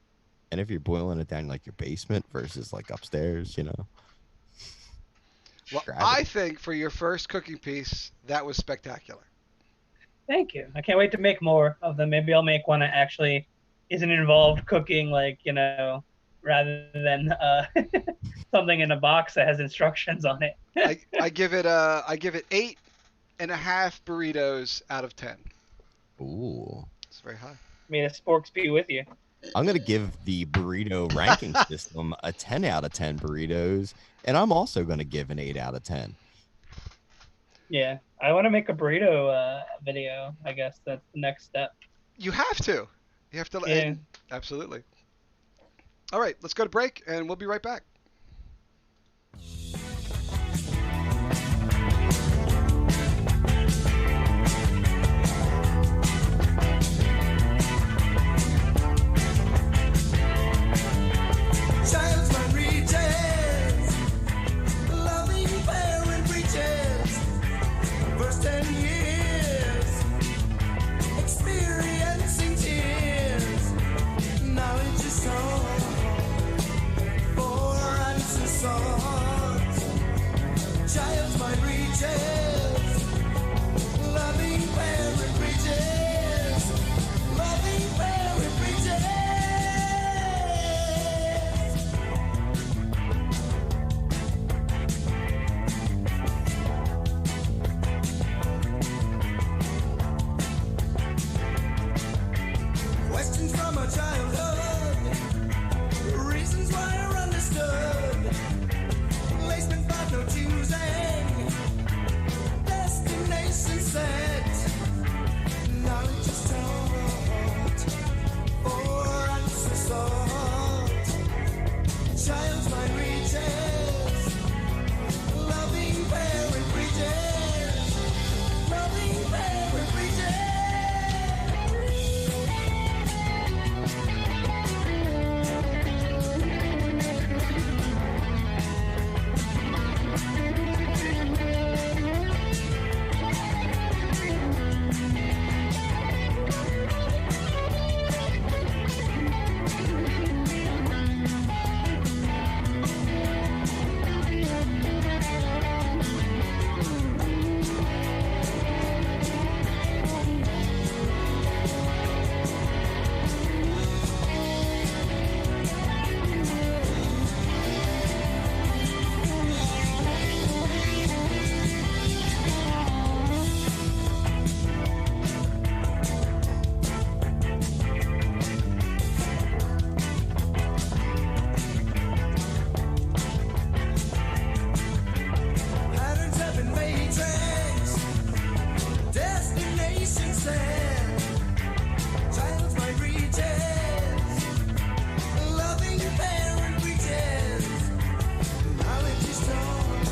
And if you're boiling it down like your basement versus like upstairs, Well, gravity. I think for your first cooking piece, that was spectacular. Thank you. I can't wait to make more of them. Maybe I'll make one that actually isn't involved cooking, like, rather than something in a box that has instructions on it. I give it 8.5 burritos out of 10. Ooh. It's very high. May the sporks be with you. I'm going to give the burrito ranking system a 10 out of 10 burritos, and I'm also going to give an 8 out of 10. Yeah, I want to make a burrito video. I guess that's the next step. You have to. You have to. Yeah. Absolutely. All right, let's go to break, and we'll be right back. Salesman reaches, loving parent reaches. First 10 years, experiencing tears. Knowledge is all for sad. Child's my reaches. Loving parent reaches. Knowledge is taught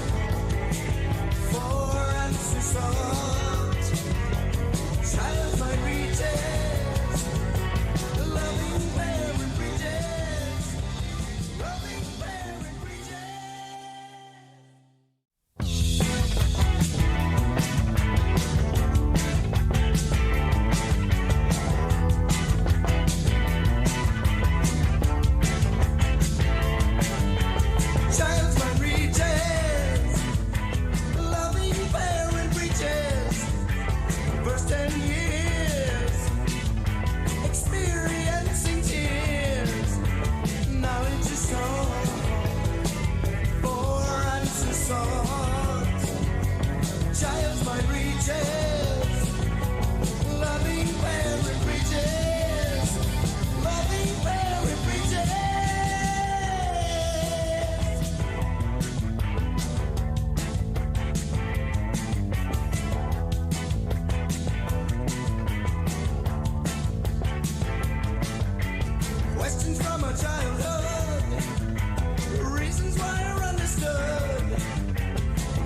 for answer sought. Child's my reaches. Loving parent reaches. Loving parent Child's my reaches, loving parent reaches. First 10 years, experiencing tears. Knowledge is sought, for answer sought. Child's my reaches, loving parent reaches. Loving parent reaches. Questions from our childhood, reasons why are understood.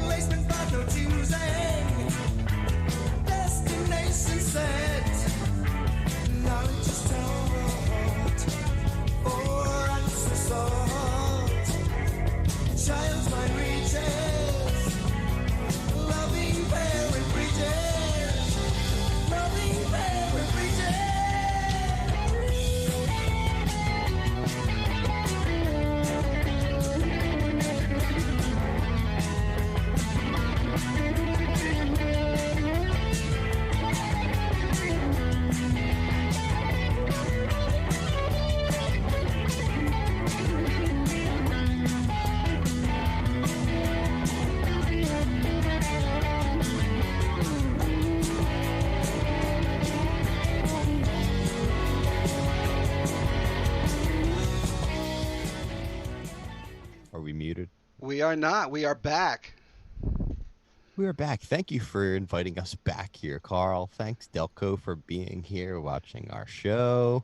Placement but no choosing, destination set. Knowledge is taught, or answer sought. Child's mind reaches, loving parent reaches, loving parent reaches. Are we muted? We are not. We are back. We are back. Thank you for inviting us back here, Carl. Thanks, Delco, for being here, watching our show.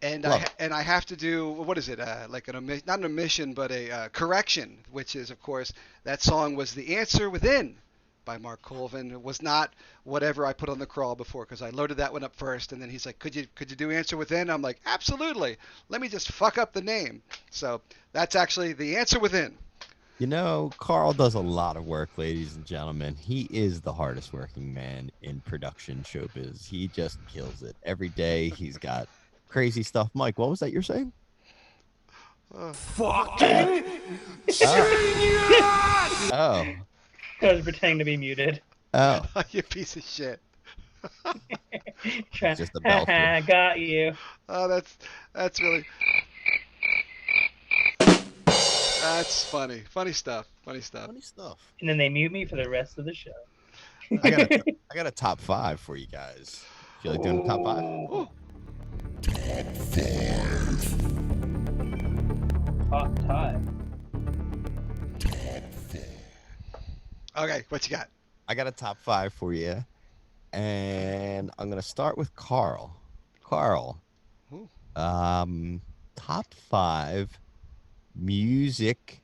And Love I have to do, what is it? Like not an omission, but a correction, which is, of course, that song was "The Answer Within" by Mark Colvin. It was not whatever I put on the crawl before, because I loaded that one up first, and then he's like, "Could you do "Answer Within"?" I'm like, "Absolutely. Let me just fuck up the name." So that's actually "The Answer Within." You know, Carl does a lot of work, ladies and gentlemen. He is the hardest working man in production showbiz. He just kills it. Every day he's got crazy stuff. Mike, what was that you're saying? Fucking Oh. I was pretending to be muted. Oh. You piece of shit. Just a bell. Got you. Oh, that's really. That's funny. Funny stuff. Funny stuff. Funny stuff. And then they mute me for the rest of the show. I got a top 5 for you guys. Feel like doing a top 5? Ooh. Hot time. Okay, what you got? I got a top 5 for you. And I'm going to start with Carl. Carl. Ooh. Top 5 music,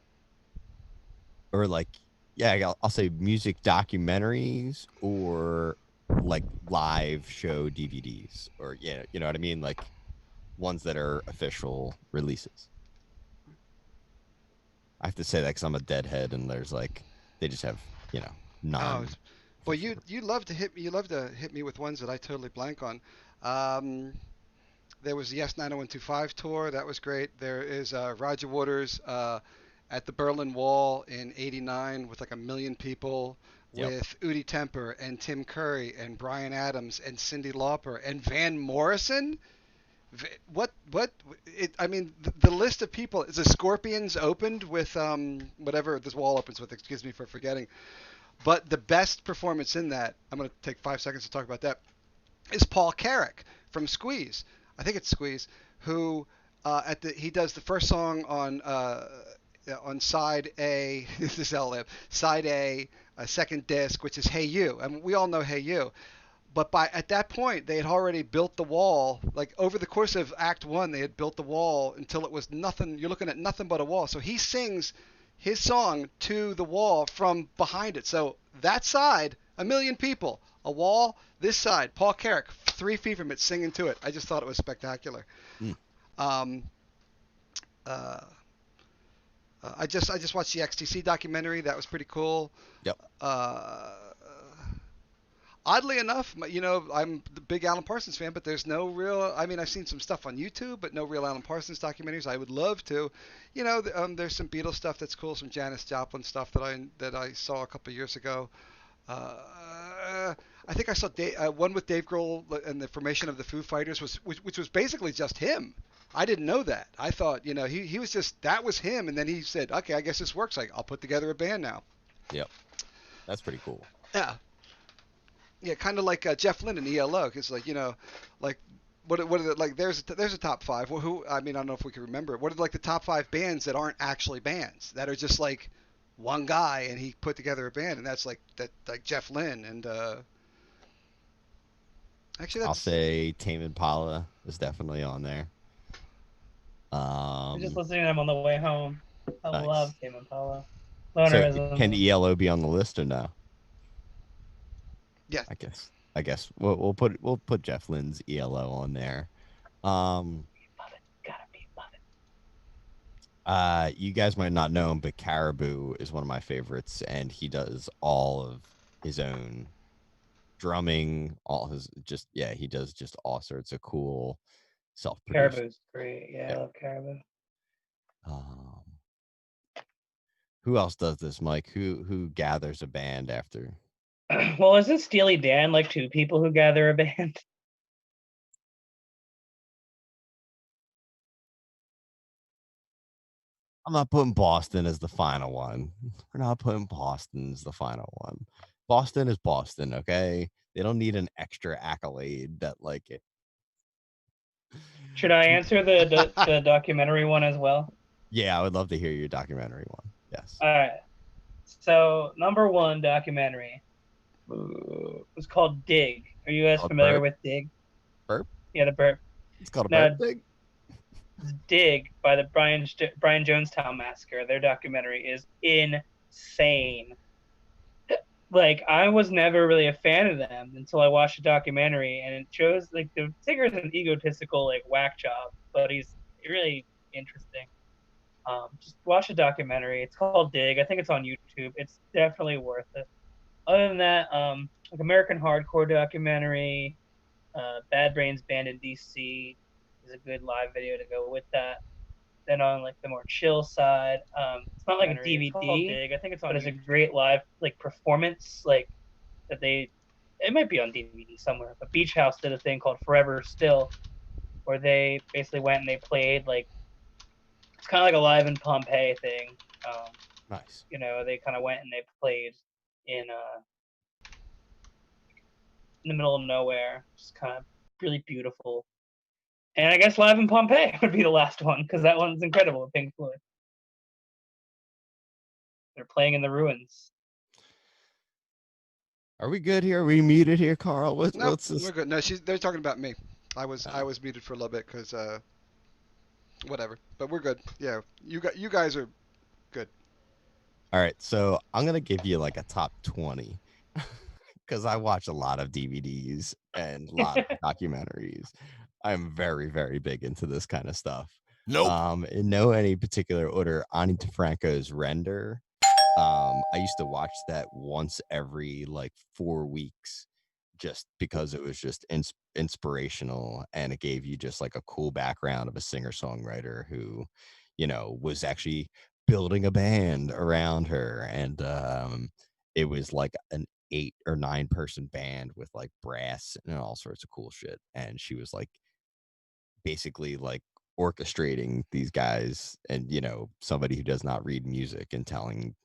or like, yeah, I'll say music documentaries, or like live show DVDs, or yeah, you know what I mean, like ones that are official releases. I have to say that because I'm a deadhead, and there's like they just have non. Oh, well, you love to hit me. You love to hit me with ones that I totally blank on. There was the Yes 90125 tour. That was great. There is Roger Waters at the Berlin Wall in '89 with like 1 million people, with Udi Temper and Tim Curry and Bryan Adams and Cyndi Lauper and Van Morrison. I mean, the list of people. The Scorpions opened with whatever this wall opens with. Excuse me for forgetting. But the best performance in that, I'm going to take 5 seconds to talk about that, is Paul Carrack from Squeeze. I think it's Squeeze, who he does the first song on side A. This is L-Lib. Side A, second disc, which is Hey You. I mean, we all know Hey You. but by at that point they had already built the wall. Like over the course of Act One, they had built the wall until it was nothing. You're looking at nothing but a wall. So he sings his song to the wall from behind it. So that side, 1 million people, a wall. This side, Paul Carrick, 3 feet from it, singing to it. I just thought it was spectacular. Mm. Um, uh, I just watched the XTC documentary. That was pretty cool. Yep. Uh, Oddly enough, I'm the big Alan Parsons fan, but there's no real. I mean, I've seen some stuff on YouTube, but no real Alan Parsons documentaries. I would love to. There's some Beatles stuff that's cool, some Janis Joplin stuff that I saw a couple years ago. I think I saw one with Dave Grohl and the formation of the Foo Fighters which was basically just him. I didn't know that. I thought he was just that was him, and then he said, okay, I guess this works. Like I'll put together a band now. Yep. That's pretty cool. Yeah. Yeah, kind of like Jeff Lynne and ELO. It's like like what are the like? There's a top five. Well, who? I mean, I don't know if we can remember it. What are like the top five bands that aren't actually bands that are just like one guy and he put together a band, and that's like Jeff Lynne and actually I'll that's say Tame Impala is definitely on there. I was just listening to them on the way home. I Nice. love Tame Impala. So Lonerism. can ELO be on the list or no? yeah. I guess we'll put Jeff Lynne's ELO on there. Love it. Gotta be love it. You guys might not know him, but Caribou is one of my favorites, and he does all of his own drumming, he does just all sorts of cool self-produced. Caribou's great. Yeah, I love Caribou. Um, who else does this, Mike? Who gathers a band after? Well, isn't Steely Dan like two people who gather a band? I'm not putting Boston as the final one. We're not putting Boston as the final one. Boston is Boston, okay? They don't need an extra accolade that like it. Should I answer the documentary one as well? Yeah, I would love to hear your documentary one. Yes. All right. So number one documentary was called Dig. Are you guys familiar Burp? with Dig? Burp? Yeah, the burp. It's called a Now, burp thing. Dig by the Brian Jonestown Massacre. Their documentary is insane. Like I was never really a fan of them until I watched the documentary, and it shows like the singer's an egotistical like whack job, but he's really interesting. Just watch the documentary. It's called Dig. I think it's on YouTube. It's definitely worth it. Other than that, like American Hardcore documentary, Bad Brains Band in DC is a good live video to go with that. Then on like the more chill side, it's not like a DVD. Dig. I think it's on. But it's a great live like performance, like that they. It might be on DVD somewhere. But Beach House did a thing called Forever Still, where they basically went and they played like. It's kind of like a live in Pompeii thing. Nice. They kind of went and they played in the middle of nowhere, just kind of really beautiful. And I guess Live in Pompeii would be the last one because that one's incredible with Pink Floyd. They're playing in the ruins. Are we good here? Are we muted here, Carl? No, What's this? we're good. No, they're talking about me. I was muted for a little bit because whatever. But we're good. Yeah, you guys are good. All right, so I'm gonna give you like a top 20 because I watch a lot of DVDs and a lot of documentaries. I'm very, very big into this kind of stuff. Nope. In no any particular order, Ani DeFranco's Render. I used to watch that once every like 4 weeks, just because it was just inspirational, and it gave you just like a cool background of a singer-songwriter who, was actually building a band around her, and it was like an 8 or 9 person band with like brass and all sorts of cool shit, and she was like basically like orchestrating these guys, and somebody who does not read music and telling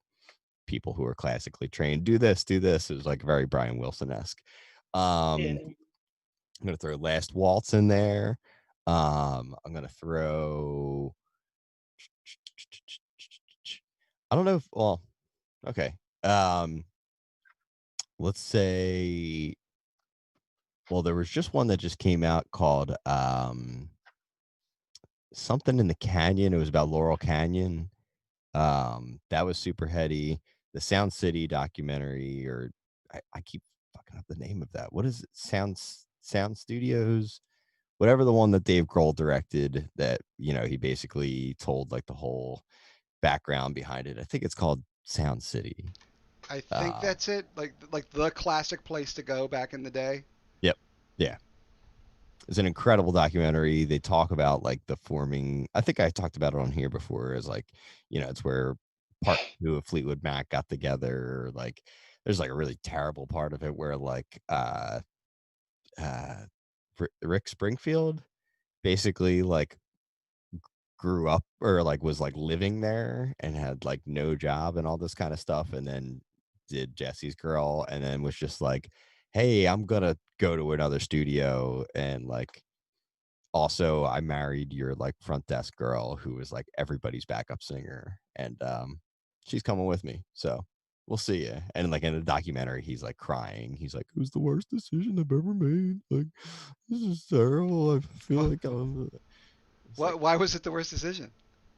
people who are classically trained do this. It was like very Brian Wilson-esque. Yeah. I'm gonna throw Last Waltz in there. I'm gonna throw I don't know if okay. Let's say Well, there was just one that just came out called something in the Canyon. It was about Laurel Canyon. That was super heady. The Sound City documentary, or I keep fucking up the name of that. What is it? Sound Studios, whatever the one that Dave Grohl directed. That he basically told like the whole background behind it. I think it's called Sound City. I think that's it. Like the classic place to go back in the day. Yep. Yeah. It's an incredible documentary. They talk about like the forming. I think I talked about it on here before. As like, it's where part two of Fleetwood Mac got together. Like, there's like a really terrible part of it where like uh Rick Springfield basically like grew up or like was like living there and had like no job and all this kind of stuff, and then did Jesse's Girl, and then was just like, hey, I'm gonna go to another studio, and like also I married your like front desk girl who was like everybody's backup singer, and she's coming with me, so we'll see you. And like in the documentary he's like crying, he's like, it was the worst decision I've ever made, like this is terrible, I feel like I'm like, Why was it the worst decision?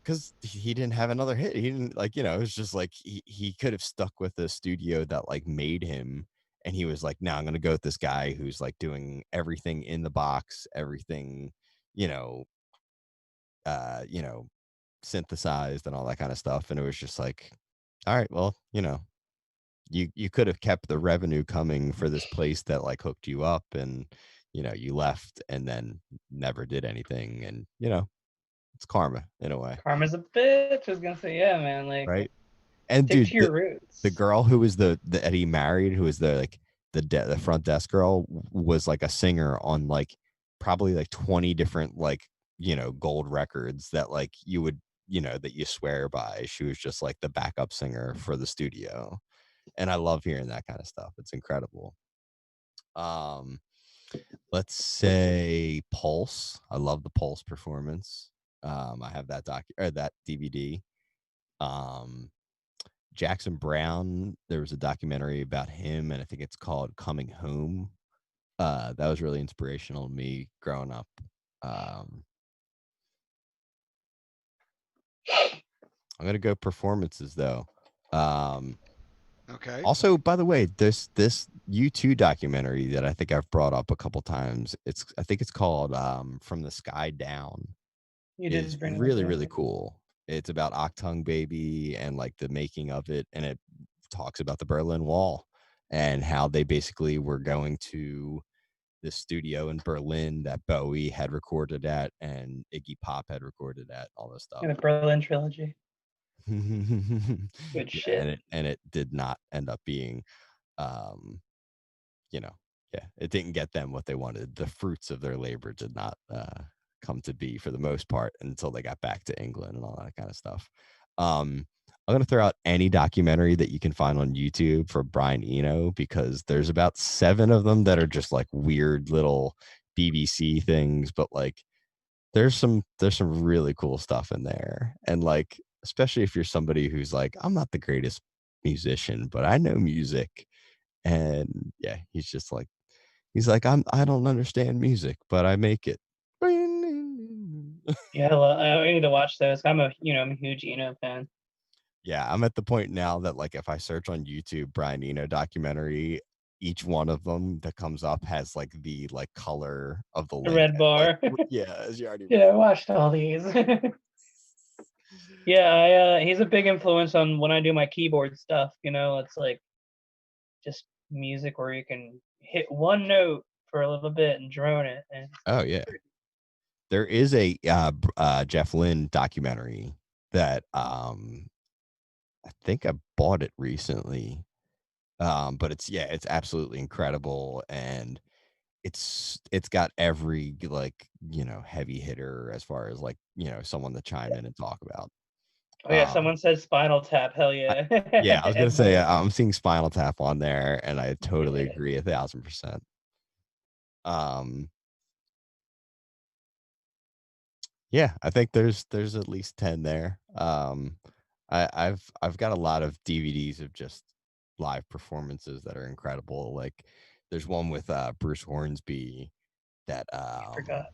because he didn't have another hit. He didn't like, it was just like he could have stuck with the studio that like made him. And he was like, no, I'm going to go with this guy who's like doing everything in the box, everything, you know, you know, synthesized and all that kind of stuff. And it was just like, all right, well, you could have kept the revenue coming for this place that like hooked you up, and, you left and then never did anything. And, it's karma in a way. Karma's a bitch. I was gonna say, yeah, man. Like, Right. And stick dude, to your roots. the girl who was the that he married, who was the like the front desk girl, was like a singer on like probably like 20 different like gold records that like you would that you swear by. She was just like the backup singer for the studio, and I love hearing that kind of stuff. It's incredible. Um, let's say Pulse. I love the Pulse performance. I have that that DVD. Um, Jackson Brown, there was a documentary about him, and I think it's called Coming Home. That was really inspirational to me growing up. I'm gonna go performances though. Okay. Also, by the way, this U2 documentary that I think I've brought up a couple times. I think it's called From the Sky Down. You Is did bring really, this really up. cool. It's about Octung Baby and like the making of it, and it talks about the Berlin Wall and how they basically were going to the studio in Berlin that Bowie had recorded at and Iggy Pop had recorded at, all this stuff. In the Berlin trilogy. Good Yeah, shit. and it did not end up being um yeah, it didn't get them what they wanted. The fruits of their labor did not come to be for the most part until they got back to England and all that kind of stuff. I'm going to throw out any documentary that you can find on YouTube for Brian Eno, because there's about 7 of them that are just like weird little BBC things, but like there's some really cool stuff in there. And like, especially if you're somebody who's like, I'm not the greatest musician, but I know music. And yeah, he's like, I don't understand music, but I make it. Yeah, I need to watch those. I'm a huge Eno fan. Yeah, I'm at the point now that like if I search on YouTube Brian Eno documentary, each one of them that comes up has like the like color of the The link. red bar. Like, yeah, as you already Yeah, I watched all these. Yeah, he's a big influence on when I do my keyboard stuff. It's like just music where you can hit one note for a little bit and drone it. And Oh yeah. There is a Jeff Lynne documentary that I think I bought it recently. But it's absolutely incredible, and it's got every like heavy hitter as far as like someone to chime in and talk about. oh yeah, Um, someone said Spinal Tap. Hell I, yeah. yeah, I was gonna say Everybody- I'm seeing Spinal Tap on there, and I totally yeah. agree 1,000%. Um, yeah, I think there's at least 10 there. I've got a lot of DVDs of just live performances that are incredible. Like There's one with Bruce Hornsby that I forgot.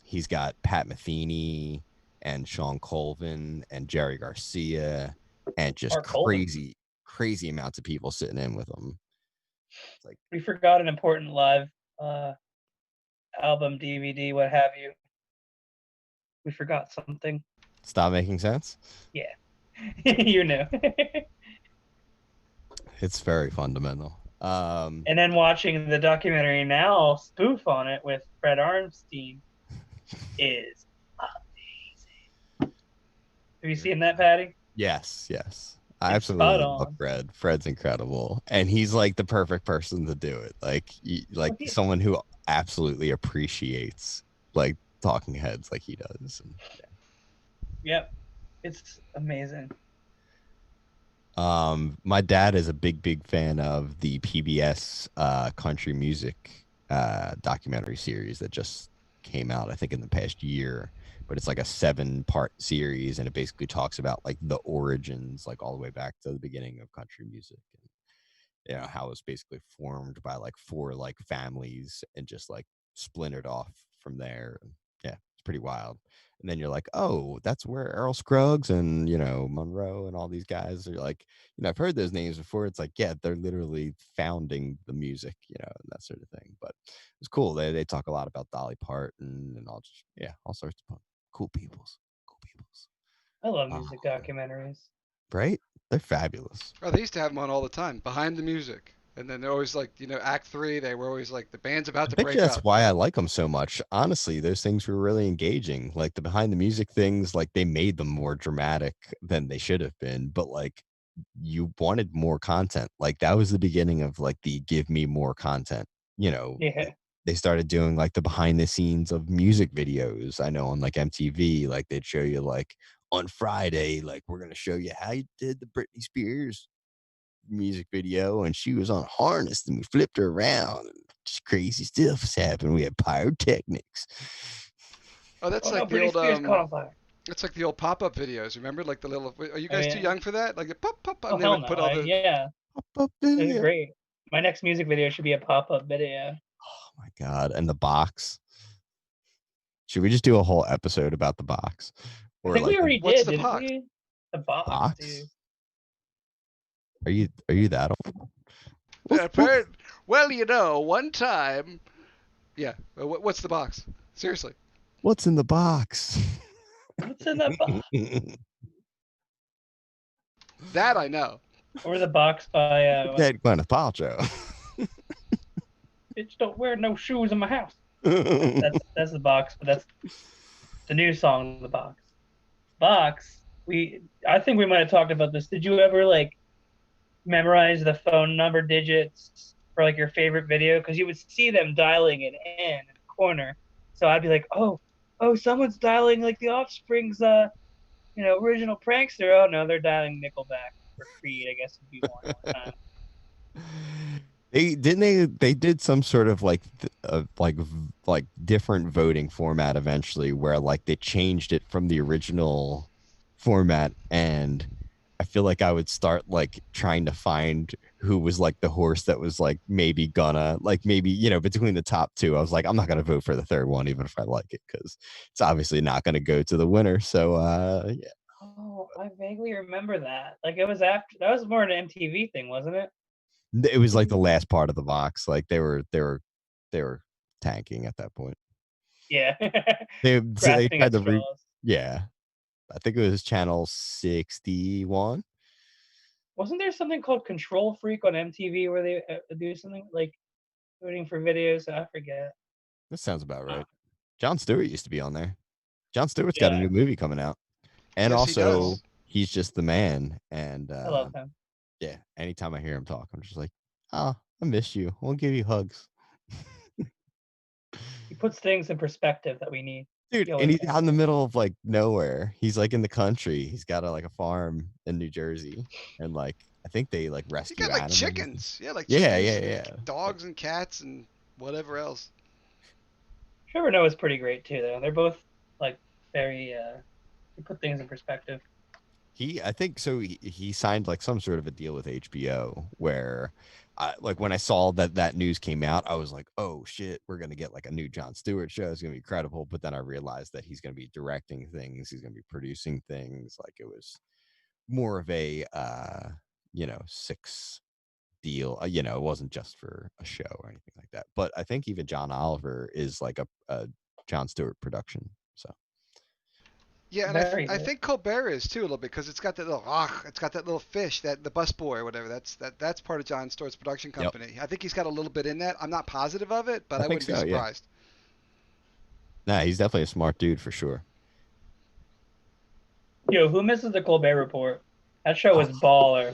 he's got Pat Metheny and Sean Colvin and Jerry Garcia and just Mark Colvin. crazy amounts of people sitting in with him. It's like, We forgot an important live uh, album, DVD, what have you. We forgot something. stop making sense. Yeah, you know. It's very fundamental. And then watching the documentary now, spoof on it with Fred Armstein, is amazing. Have you seen that, Patty? Yes, yes. I It's spot absolutely love on. Fred. Fred's incredible, and he's like the perfect person to do it. Like, like he- someone who absolutely appreciates like talking heads, like he does. And, Yep, it's amazing. my dad is a big fan of the PBS country music documentary series that just came out, I think, in the past year. But it's like a 7-part series, and it basically talks about like the origins, like all the way back to the beginning of country music, and how it was basically formed by like 4 like families and just like splintered off from there. And, yeah, it's pretty wild. And then you're like, oh, that's where Earl Scruggs and Monroe and all these guys are like, I've heard those names before. It's like, yeah, they're literally founding the music, and that sort of thing. But it's cool. They talk a lot about Dolly Parton and all sorts of cool peoples. I love Oh, music documentaries. right? They're fabulous. Oh, they used to have them on all the time, behind the music. And then they're always like, Act 3, they were always like, the band's about I to bet you break that's up. why I like them so much. Honestly, those things were really engaging. Like the behind the music things, like they made them more dramatic than they should have been. But like you wanted more content. Like that was the beginning of like the give me more content. Yeah. They started doing like the behind the scenes of music videos. I know on like MTV, like they'd show you like on Friday, like we're gonna show you how you did the Britney Spears music video, and she was on harness and we flipped her around and just crazy stuff was happening. We had pyrotechnics. Oh, that's Oh no, like the Britney old Spears caught on fire. it's like the old pop-up videos. Remember, like the little. Are you Oh guys too yeah. young for that? Like the pop, pop, Oh and they hell would no. put all the. Yeah, Pop-up they're video. great. My next music video should be a pop-up video. Oh my god. And the box. Should we just do a whole episode about the box? I Or think like we already What's did, the didn't box? we? The box, box? dude. Are you that old? Well, one time. Yeah. What's the box? Seriously. What's in the box? What's in that box? That I know. Or the box by Dead Gwyneth Paltrow. Bitch don't wear no shoes in my house. That's the box, but that's the new song, the box. Box. I think we might have talked about this. Did you ever like memorize the phone number digits for like your favorite video? Because you would see them dialing it in the corner. So I'd be like, oh, someone's dialing like the Offspring's original prankster. Oh no, they're dialing Nickelback for Creed. I guess would be one time. They did some sort of like like different voting format eventually, where like they changed it from the original format, and I feel like I would start like trying to find who was like the horse that was like maybe gonna like maybe between the top 2. I was like, I'm not gonna vote for the third one even if I like it, because it's obviously not gonna go to the winner. So yeah. Oh, I vaguely remember that. Like it was after that was more an MTV thing, wasn't it? It was like the last part of the box. Like they were tanking at that point. Yeah. They Grasping tried at to straws. yeah. I think it was channel 61. Wasn't there something called Control Freak on MTV where they do something like voting for videos? I forget. That sounds about right. Jon Stewart used to be on there. Jon Stewart's got a Yeah. new movie coming out, and Yes, he also does. he's just the man. And I love him. yeah, anytime I hear him talk, I'm just like, oh, I miss you. I'll give you hugs. He puts things in perspective that we need. Dude, He and always he's does. out in the middle of like nowhere. He's like in the country. He's got like a farm in New Jersey, and like I think they like He rescue got like animals. chickens. Yeah, like Yeah, chickens, yeah. dogs and cats and whatever else. Trevor Noah's pretty great too, though. They're both like very they put things in perspective. I think so. He signed like some sort of a deal with HBO where, like when I saw that news came out, I was like, oh shit, we're gonna get like a new Jon Stewart show. It's gonna be incredible. But then I realized that he's gonna be directing things. He's gonna be producing things. Like it was more of a, six deal. It wasn't just for a show or anything like that. But I think even John Oliver is like a Jon Stewart production. So Yeah, and Very I good. think Colbert is too a little bit because it's got that little it's got that little fish, that the busboy or whatever. That's part of John Stewart's production yep, company. I think he's got a little bit in that. I'm not positive of it, but I I think wouldn't be so. Yeah, surprised. nah, he's definitely a smart dude for sure. Yo, who misses the Colbert Report? That show was baller.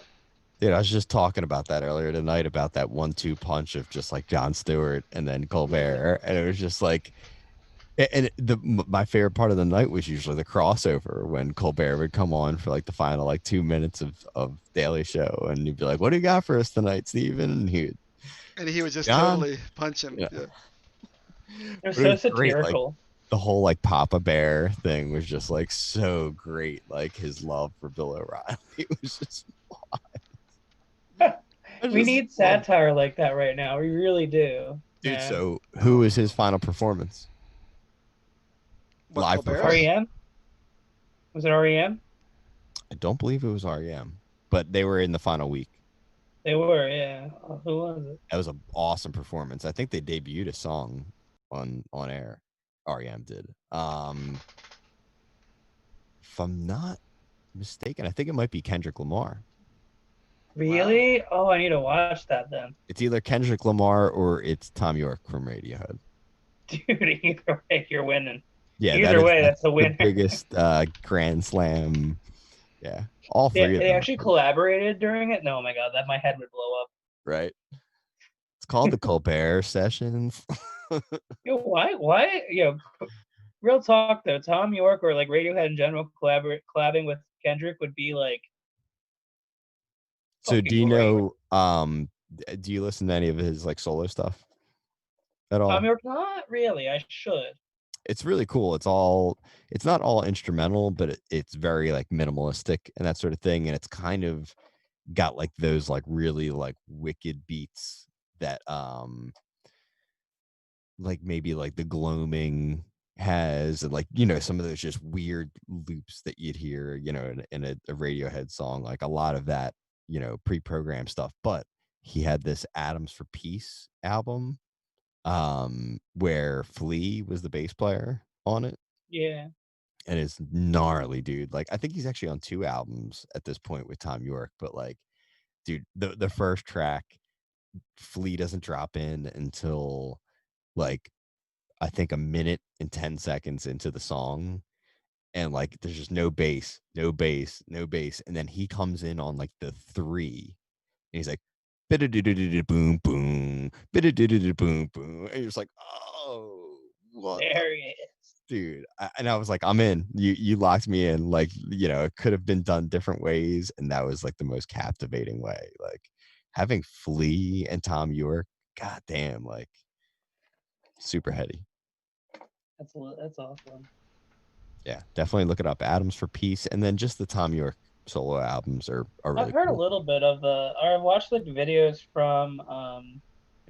Dude, I was just talking about that earlier tonight about that 1-2 punch of just like Jon Stewart and then Colbert, and it was just like, and my favorite part of the night was usually the crossover when Colbert would come on for like the final like 2 minutes of Daily Show, and he'd be like, "What do you got for us tonight, Steven?" And he would, And he would just John, totally punch him. yeah, Yeah. It was but it so was great. Like satirical. the whole like Papa Bear thing was just like so great. Like his love for Bill O'Reilly, it was just, I We just need love, satire like that right now. We really do, dude. man. So who was his final performance? What, Live Colbert's? performance. REM? Was it REM? I don't believe it was REM, but they were in the final week. They were, yeah. Who was it? That was an awesome performance. I think they debuted a song on air. REM did. If I'm not mistaken, I think it might be Kendrick Lamar. Wow. Really? Oh, I need to watch that then. It's either Kendrick Lamar or it's Tom York from Radiohead. Dude, either way, you're winning. Yeah, Either way, that's that's a the winner. biggest grand slam. Yeah, all They, three of they them are actually pretty collaborated during it? No, oh my god, that my head would blow up. right. It's called the Colbert Sessions. Yo, yo, real talk though, Tom York or like Radiohead in general collabing with Kendrick would be like So do fucking you great. know do you listen to any of his like solo stuff at Tom all? York, not really. I should. It's really cool. It's not all instrumental, but it's very like minimalistic and that sort of thing. And it's kind of got like those like really like wicked beats that like maybe like the gloaming has, and like some of those just weird loops that you'd hear in a Radiohead song, like a lot of that pre-programmed stuff. But he had this Atoms for Peace album where Flea was the bass player on it, Yeah. and it's gnarly, dude. Like I think he's actually on 2 albums at this point with Tom York, but like, dude, the first track, Flea doesn't drop in until like I think a minute and 10 seconds into the song, and like there's just no bass, no bass, no bass, and then he comes in on like the 3, and he's like boom boom boom boom, and you're just like, oh, what the There he is. dude. And I was like, I'm in. You locked me in. Like, it could have been done different ways, and that was like the most captivating way. Like having Flea and Tom York, god damn, like super heady. That's awesome. Yeah, definitely look it up. Atoms for Peace, and then just the Tom York solo albums are I've really heard a cool. little bit of the or I've watched like videos from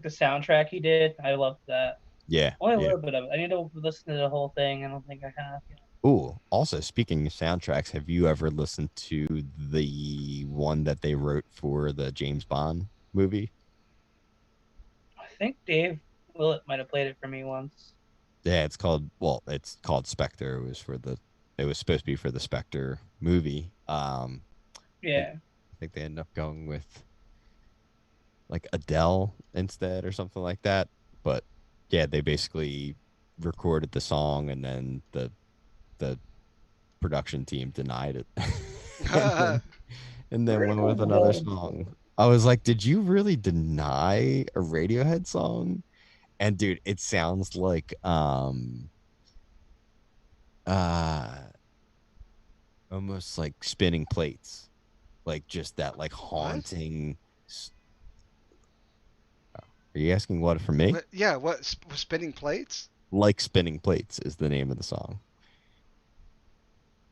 the soundtrack he did. I loved that. Yeah, Only a yeah. little bit of it. I need to listen to the whole thing. I don't think I have yet. Ooh, also speaking of soundtracks, have you ever listened to the one that they wrote for the James Bond movie? I think Dave Willett might have played it for me once. Yeah, it's called Spectre. It was supposed to be for the Spectre movie. I Yeah. think they ended up going with like Adele instead or something like that. But yeah, they basically recorded the song, and then the production team denied it. and then went with another Random. song. I was like, did you really deny a Radiohead song? And dude, it sounds like uh almost like spinning plates, like just that like What? haunting. Are you asking what from me? What? Yeah. What? Spinning plates? Like spinning plates is the name of the song.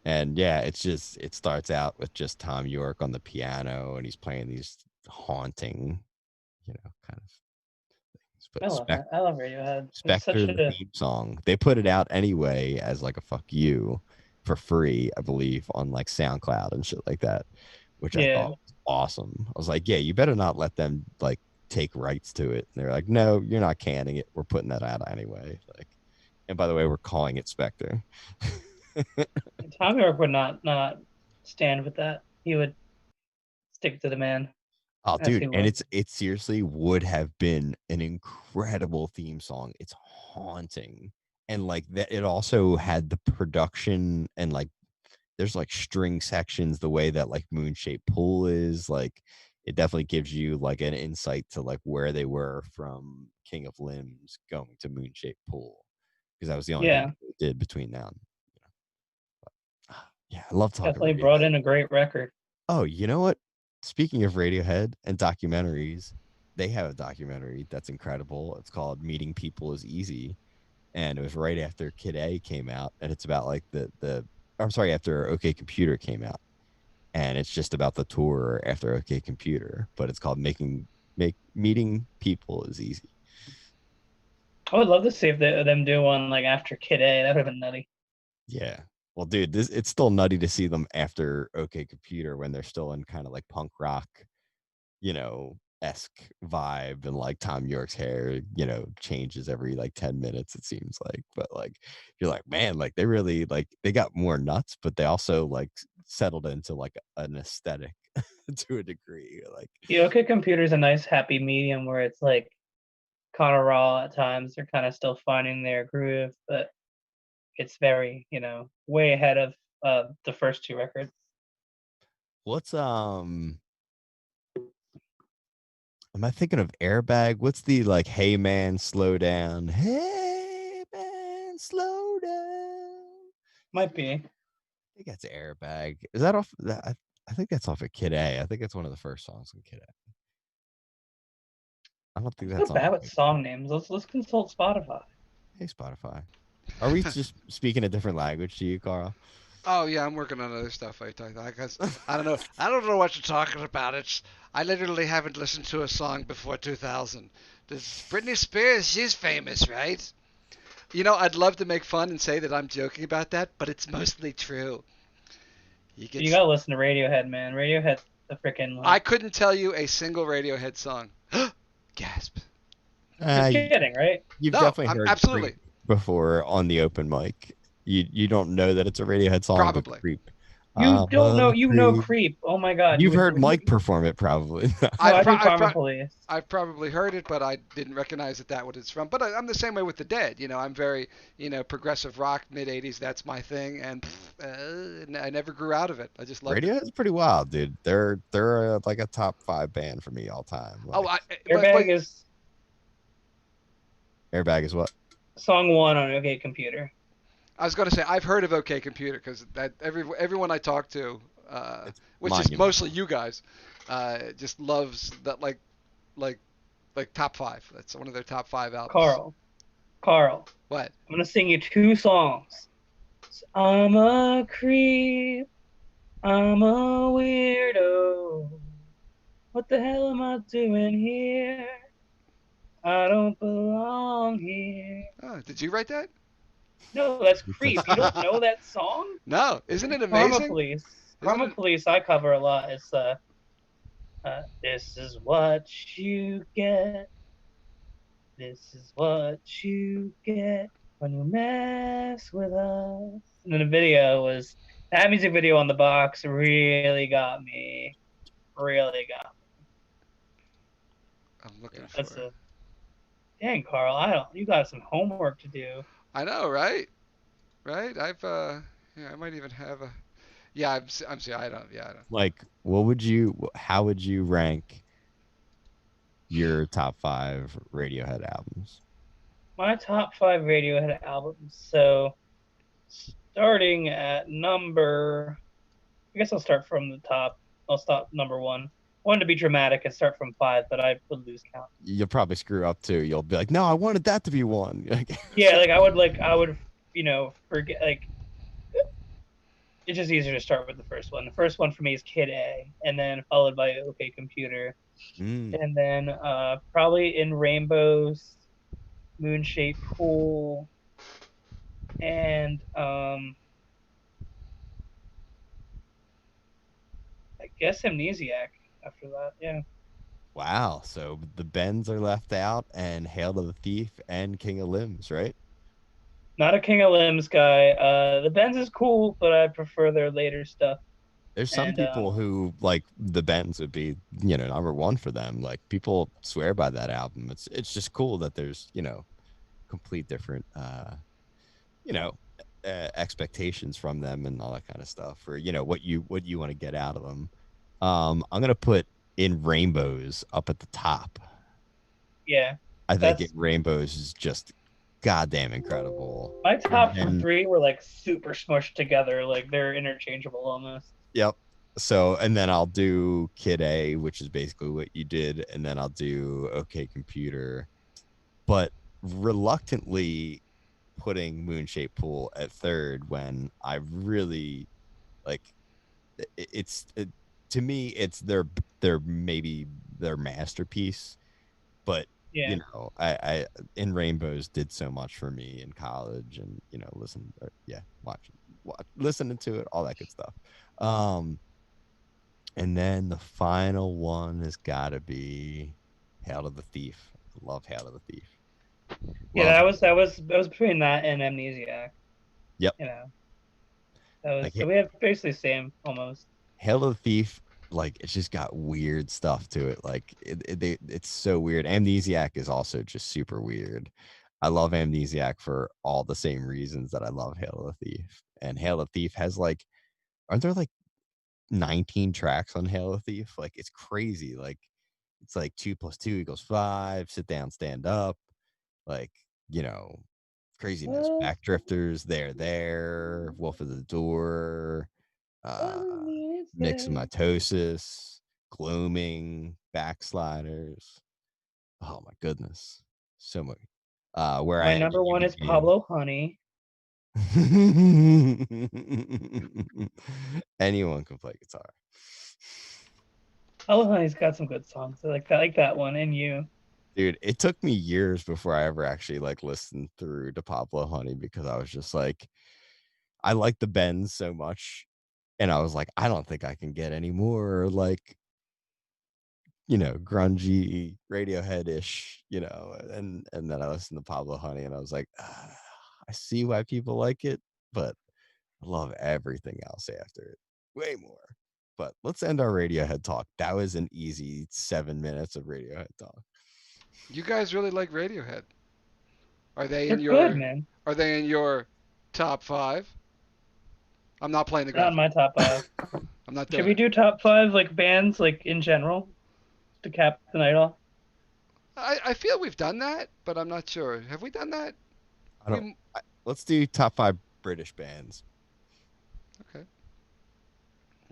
And yeah, it starts out with just Tom York on the piano, and he's playing these haunting, kind of things. I But love it. I love Radiohead. It's such Spectre, the a theme song, they put it out anyway as like a fuck you for free, I believe, on like SoundCloud and shit like that, which I yeah. thought was awesome. I was like, yeah, you better not let them like take rights to it. And they're like, no, you're not canning it. We're putting that out anyway. Like, and by the way, we're calling it Spectre. Tom York would not stand with that. He would stick to the man Oh, as dude, he and was. it seriously would have been an incredible theme song. It's haunting, and like that, it also had the production and like there's like string sections. The way that like Moon Shaped Pool is like, it definitely gives you like an insight to like where they were from King of Limbs going to Moon Shaped Pool, because that was the only thing Yeah, they did between now and yeah, I love talking definitely brought Radiohead. in a great record. Oh, you know what? Speaking of Radiohead and documentaries, they have a documentary that's incredible. It's called Meeting People is Easy. And it was right after Kid A came out. And it's about like I'm sorry, after OK Computer came out. And it's just about the tour after OK Computer. But it's called Meeting People is Easy. I would love to see if them do one like after Kid A. That would have been nutty. Yeah. Well, dude, it's still nutty to see them after OK Computer when they're still in kind of like punk rock, esque vibe, and like Tom York's hair, changes every like 10 minutes, it seems like. But like, you're like, man, like they really like they got more nuts, but they also like settled into like an aesthetic to a degree. Like, The OK Computer's a nice happy medium where it's like kind of raw at times. They're kind of still finding their groove, but it's very, way ahead of the first two records. what's am I thinking of Airbag? What's the like, hey man, slow down? Hey man, slow down. Might be. I think that's Airbag. Is that off that I think that's off of Kid A. I think it's one of the first songs in Kid A. I don't think I'm that's so on bad with OK. song names. Let's consult Spotify. Hey Spotify. Are we just speaking a different language to you, Carl? Oh yeah, I'm working on other stuff. Because I don't know. I don't know what you're talking about. I literally haven't listened to a song before 2000. This Britney Spears, she's famous, right? I'd love to make fun and say that I'm joking about that, but it's mostly true. You You get. gotta listen to Radiohead, man. Radiohead's the freaking I like. couldn't tell you a single Radiohead song. Gasp. You're Uh, kidding, right? you've No, definitely I'm heard absolutely, Creep before on the open mic. You don't know that it's a Radiohead song, but probably. Creep. You I'm don't know. a You know creep. Creep. Oh my God. You've heard Mike perform it probably. No, I've I pro- think I've Karma pro- Police. I've probably heard it, but I didn't recognize that what it's from. But I'm the same way with the Dead. I'm very, progressive rock, mid '80s. That's my thing, and I never grew out of it. I just loved it. Radiohead's pretty wild, dude. They're like a top 5 band for me all time. Oh, Like, but Airbag is Airbag is what? song one on OK Computer. I was going to say I've heard of OK Computer because that everyone I talk to, It's which is mostly monumental. you guys, just loves that like top five. That's one of their top five albums. Carl, What? I'm gonna sing you two songs. I'm a creep. I'm a weirdo. What the hell am I doing here? I don't belong here. Oh, did you write that? No, that's Creep. You don't know that song? No, isn't it Karma amazing? Police. Isn't Karma it? Police I cover a lot. It's this is what you get. This is what you get when you mess with us. And then the video was that music video on the box really got me. Really got me. I'm looking for That's it. a dang, Carl. I don't. You got some homework to do. I know, right? Right? Yeah, I might even have a. Yeah, I'm sorry. I don't. Yeah, I don't. Like, how would you rank your top 5 Radiohead albums? My top 5 Radiohead albums. So starting at number, I guess I'll start from the top. I'll start number 1. Wanted to be dramatic and start from 5, but I would lose count. You'll probably screw up too. You'll be like, no, I wanted that to be 1. Yeah, I would, forget it's just easier to start with the first one. The first one for me is Kid A, and then followed by OK Computer, Mm. and then probably In Rainbows, Moon Shaped Pool, and I guess Amnesiac after that. Yeah. Wow. So the Bends are left out, and Hail to the Thief and King of Limbs, right? Not a King of Limbs guy. The Benz is cool, but I prefer their later stuff. There's some And people who like the Bends would be, number one for them. Like people swear by that album. It's just cool that there's, complete different you know, expectations from them and all that kind of stuff, or what you want to get out of them. I'm gonna put In Rainbows up at the top. yeah, I think In that's Rainbows is just goddamn incredible. my And top then, three were like super smushed together, like they're interchangeable almost. yep. So, and then I'll do Kid A, which is basically what you did, and then I'll do OK Computer, but reluctantly putting Moonshaped Pool at third when I really like it's to me it's their maybe their masterpiece, but Yeah, I In Rainbows did so much for me in college, and listen, yeah, listening to it, all that good stuff. um and then the final one has got to be Hail to the Thief. I love Hail to the Thief. yeah, Love that was between that and Amnesiac. Yep. You know, that was Like so we have basically the same almost. Hail to the Thief, like it's just got weird stuff to it. Like it's so weird. Amnesiac is also just super weird. I love Amnesiac for all the same reasons that I love Hail to the Thief. And Hail to the Thief has like, aren't there like 19 tracks on Hail to the Thief? Like it's crazy. Like it's like 2 + 2 = 5. Sit down, stand up. Like you know, craziness. What? Backdrifters, there. Wolf of the Door, uh, Myxomatosis, Gloaming, Backsliders. Oh my goodness, so much. Where I My Am number You one is Begin. Pablo Honey. Anyone can play guitar. Pablo Honey's got some good songs. I like that one. And you. Dude, it took me years before I ever actually like listened through to Pablo Honey, because I was just like, I like the Bends so much, and I was like, I don't think I can get any more like grungy Radiohead ish, and then I listened to Pablo Honey, and I was like, I see why people like it, but I love everything else after it way more. But let's end our Radiohead talk. That was an easy 7 minutes of Radiohead talk. You guys really like Radiohead. Are they in They're good, your man. Are they in your top five? I'm not playing the Not in graphic. my top five. I'm not Should doing we it. do top five like bands like in general to cap the night off? I feel we've done that, but I'm not sure. Have we done that? I don't. We Let's do top 5 British bands. Okay.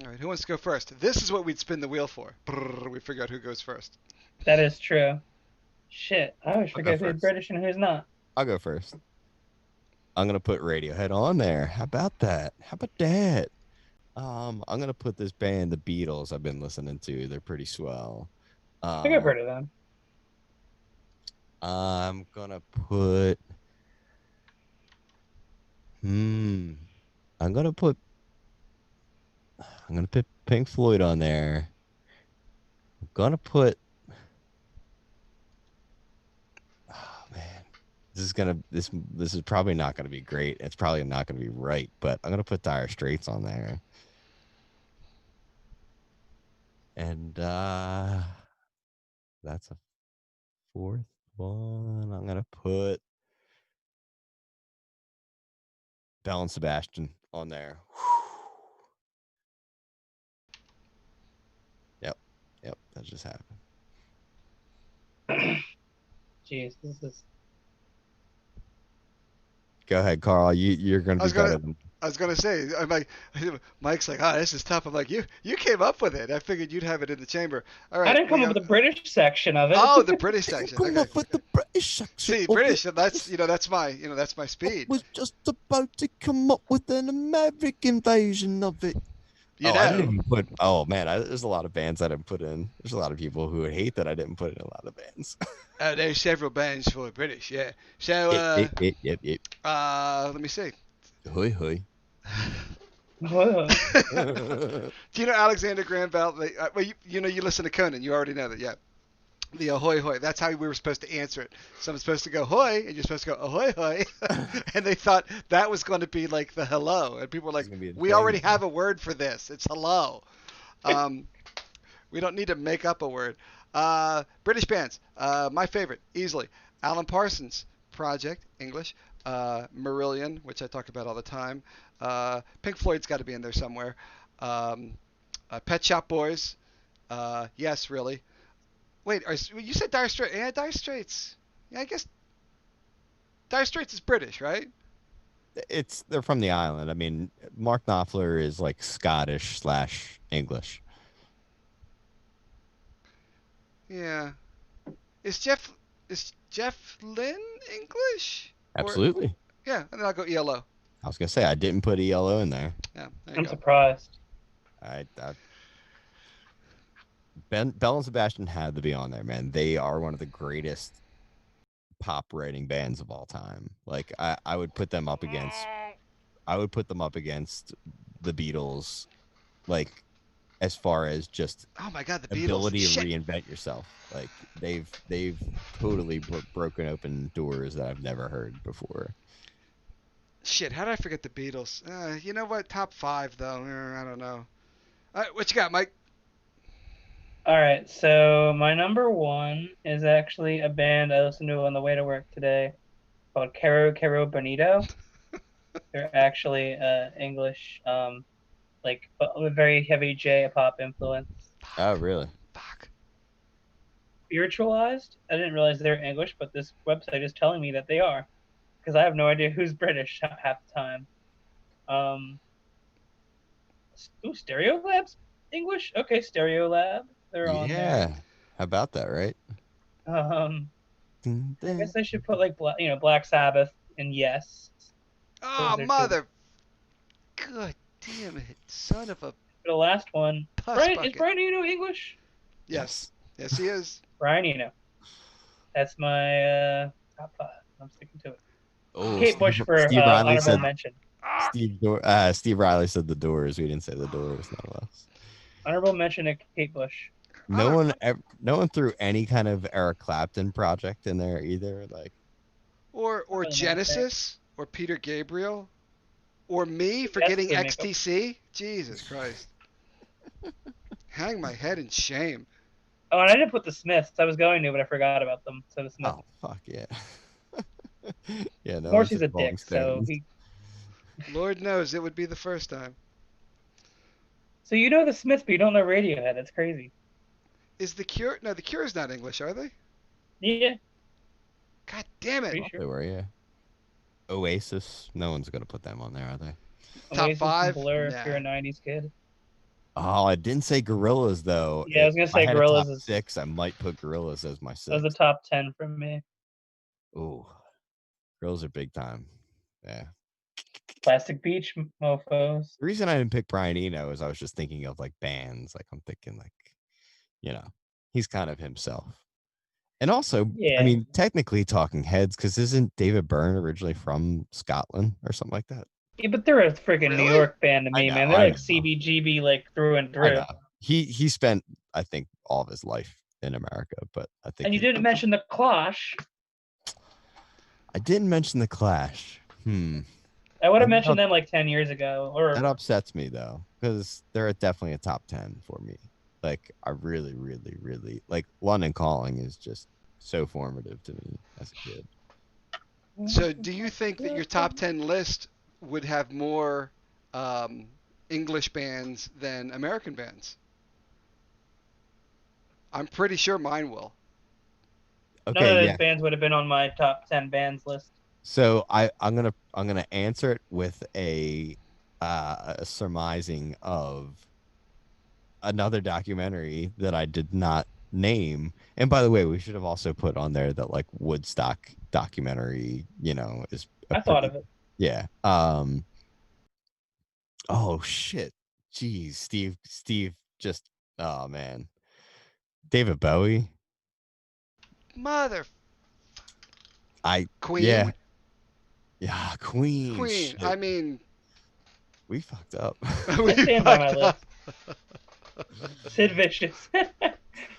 All right. Who wants to go first? This is what we'd spin the wheel for. Brrr, we figure out who goes first. That is true. Shit, I always I'll go forget who's first. British and who's not. I'll go first. I'm gonna put Radiohead on there. How about that? How about that? I'm gonna put this band, the Beatles. I've been listening to. They're pretty swell. I think I've Um, heard of them. I'm gonna put. Hmm. I'm gonna put. I'm gonna put Pink Floyd on there. I'm gonna put. Oh man, this is probably not gonna be great. It's probably not gonna be right, but I'm gonna put Dire Straits on there. And that's a fourth one. I'm gonna put Bell and Sebastian on there. Yep. Yep. That just happened. Jeez, this is Go ahead, Carl. You're gonna I be was gonna, better than. I was gonna say, I'm like, Mike's like, oh, this is tough. I'm like, you came up with it. I figured you'd have it in the chamber. All I right, didn't come we up have. with the British section of it. Oh, the British section. Come Okay. up with the British section. See, of British. it. That's my, that's my I speed. was just about to come up with an American version of it. You I didn't know. even put. Oh man, there's a lot of bands I didn't put in. There's a lot of people who would hate that I didn't put in a lot of bands. There's several bands for British. Yeah. So, Yep. let me see. Hoi hoi. Whoa. Do you know Alexander Graham Bell? Well, you listen to Conan. You already know that, yeah. The ahoy hoy. That's how we were supposed to answer it. Someone's supposed to go hoy, and you're supposed to go ahoy hoy. And they thought that was going to be like the hello. And people were like, we already have a word for this. It's hello. We don't need to make up a word. British bands. My favorite, easily. Alan Parsons Project, English. Marillion, which I talk about all the time. Pink Floyd's got to be in there somewhere. Pet Shop Boys. Yes, really. Wait, you said Dire Straits? Yeah, Dire Straits. Yeah, I guess Dire Straits is British, right? They're from the island. I mean, Mark Knopfler is like Scottish / English. Yeah. Is Jeff Lynne English? Absolutely. Yeah, and then I'll go ELO. I was gonna say I didn't put ELO in there. Yeah, there you I'm go. surprised. Bell and Sebastian had to be on there, man. They are one of the greatest pop writing bands of all time. Like I would put them up against the Beatles, like as far as just Oh my God, the Beatles. ability to Shit. reinvent yourself. Like they've totally broken open doors that I've never heard before. Shit, how did I forget the Beatles? You know what? Top 5 though. I don't know. All right, what you got, Mike? All right, so my number one is actually a band I listened to on the way to work today called Caro Bonito. They're actually English, like with very heavy J-pop influence. Oh, really? Fuck. Spiritualized? I didn't realize they're English, but this website is telling me that they are, because I have no idea who's British half the time. Stereolab's English? Okay, Stereolab. They're on there. Yeah. How about that, right? I guess I should put like Black Sabbath and Yes. Oh, Those are mother. Good damn it. Son of a The last one. puss Brian, is bucket. Brian Eno English? Yes. Yes, he is. Brian Eno. That's my top 5. I'm sticking to it. Oh, Kate Bush for Steve Riley honorable said mention. Steve Riley said the Doors. We didn't say the Doors, nonetheless. Honorable mention at Kate Bush. No one threw any kind of Eric Clapton project in there either. Like, Or Really not Genesis, or Peter Gabriel, or me for That's getting gimmick. XTC. Jesus Christ. Hang my head in shame. Oh, and I didn't put the Smiths. I was going to, but I forgot about them. So the Smiths. oh fuck yeah, yeah. No, Morrissey's a it's Rolling dick, so Stones. Lord knows it would be the first time. So you know the Smiths, but you don't know Radiohead. That's crazy. Is the Cure? No, the Cure's not English, are they? Yeah, God damn it. pretty They sure. were, yeah. Oasis. No one's gonna put them on there, are they? Top Oasis and 5? Blur, Nah. if you're a '90s kid. Oh, I didn't say Gorillas though. Yeah, I was gonna If I say had a Gorillaz top is 6. I might put Gorillas as my 6. that was the top 10 from me. Ooh, Gorillas are big time. Yeah. Plastic Beach mofos. The reason I didn't pick Brian Eno is I was just thinking of like bands. Like I'm thinking like, he's kind of himself. And also, Yeah. I mean, technically Talking Heads, because isn't David Byrne originally from Scotland or something like that? Yeah, but they're a freaking New Really? York band to I me, know, man. They're I like know. CBGB, like through and I through. know. He spent, I think, all of his life in America, but I think And you didn't mention the Clash. I didn't mention the Clash. I would have That mentioned them like 10 years ago. Or That upsets me though, because they're definitely a top 10 for me. Like I really, really, really like London Calling is just so formative to me as a kid. So, do you think that your top 10 list would have more English bands than American bands? I'm pretty sure mine will. none of Okay, those yeah. bands would have been on my top 10 bands list. So I'm gonna answer it with a surmising of another documentary that I did not name. And by the way, we should have also put on there that like Woodstock documentary, is a I thought pretty of it. yeah. Oh shit. Jeez, Steve just oh man. David Bowie. Mother I Queen. yeah. Yeah, Queen. Queen. Shit. I mean, We fucked up. we I stand by my fucked up. list. Sid Vicious.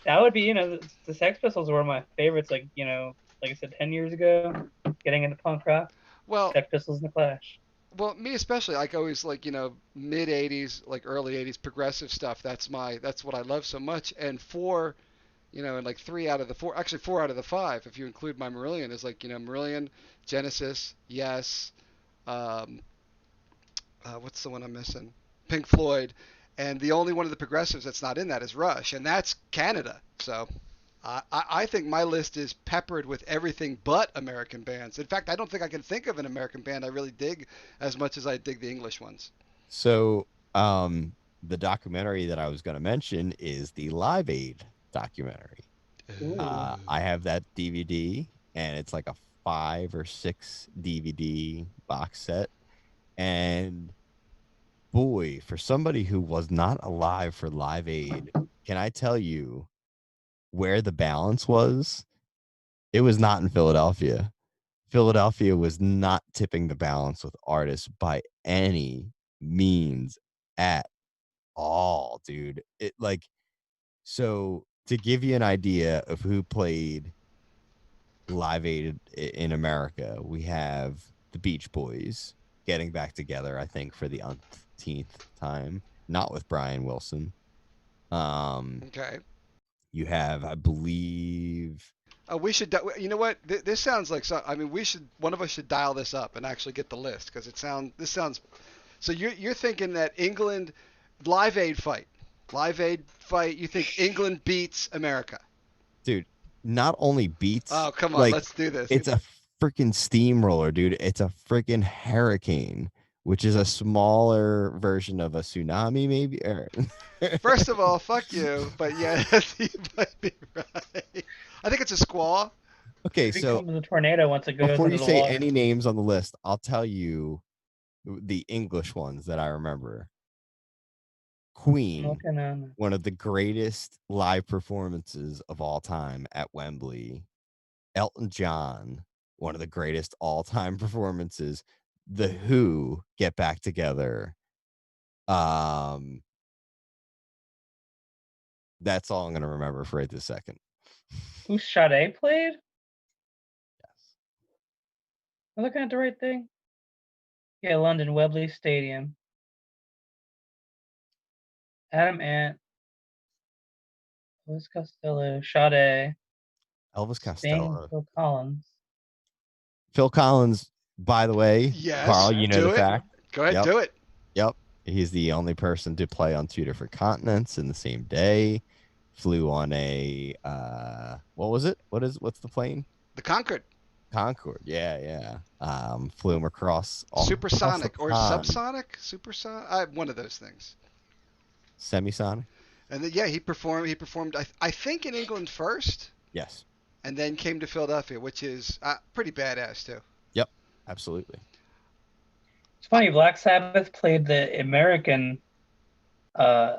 That would be, the Sex Pistols were my favorites. Like, like I said, 10 years ago, getting into punk rock, Well, Sex Pistols and the Clash. well, me especially. Like always, like mid '80s, like early '80s progressive stuff. That's what I love so much. And and like three out of the four, actually four out of the five, if you include my Marillion, is like Marillion, Genesis, Yes, um, what's the one I'm missing? Pink Floyd, and the only one of the progressives that's not in that is Rush, and that's Canada. So I think my list is peppered with everything but American bands. In fact, I don't think I can think of an American band I really dig as much as I dig the English ones. So, the documentary that I was going to mention is the Live Aid documentary. Ooh. I have that DVD, and it's like a 5 or 6 DVD box set. And boy, for somebody who was not alive for Live Aid, can I tell you where the balance was? It was not in Philadelphia. Philadelphia was not tipping the balance with artists by any means at all, dude. It like so to give you an idea of who played Live Aid in America, we have the Beach Boys getting back together, I think, for the umpteenth time, not with Brian Wilson. Um, Okay. you have, I believe, We should. You know what? This sounds like so. I mean, we should. One of us should dial this up and actually get the list because it sound. This sounds. So you're thinking that England, Live Aid fight, Live Aid fight. You think England beats America? dude, not only beats, Oh, come on, like, let's do this. it's a freaking steamroller, dude. It's a freaking hurricane, which is a smaller version of a tsunami, maybe. First of all, fuck you, but yeah, you might be right. I think it's a squall. Okay, It so becomes a tornado once it goes before under you the say water. any names on the list, I'll tell you the English ones that I remember. I'm Queen, looking on. one of the greatest live performances of all time at Wembley. Elton John, one of the greatest all-time performances. The Who get back together. Um, that's all I'm gonna remember for right this second. Who Sade played? Yes. Am I looking at the right thing? Yeah, London, Wembley Stadium. Adam Ant, Luis Costello, Sade, Elvis Sting, Costello. Phil Collins. Phil Collins, by the way, Carl, Yes, you know do the it. fact. Go ahead, Yep. do it. Yep. He's the only person to play on 2 different continents in the same day. Flew on a what was it? What's the plane? The Concord, Concorde. Yeah, yeah. Flew him across all across the supersonic or pond. subsonic, supersonic. One of those things. Semisonic? And then, yeah, he performed. He performed. I think in England first, Yes. and then came to Philadelphia, which is pretty badass too. Yep. Absolutely. It's funny, Black Sabbath played the American uh,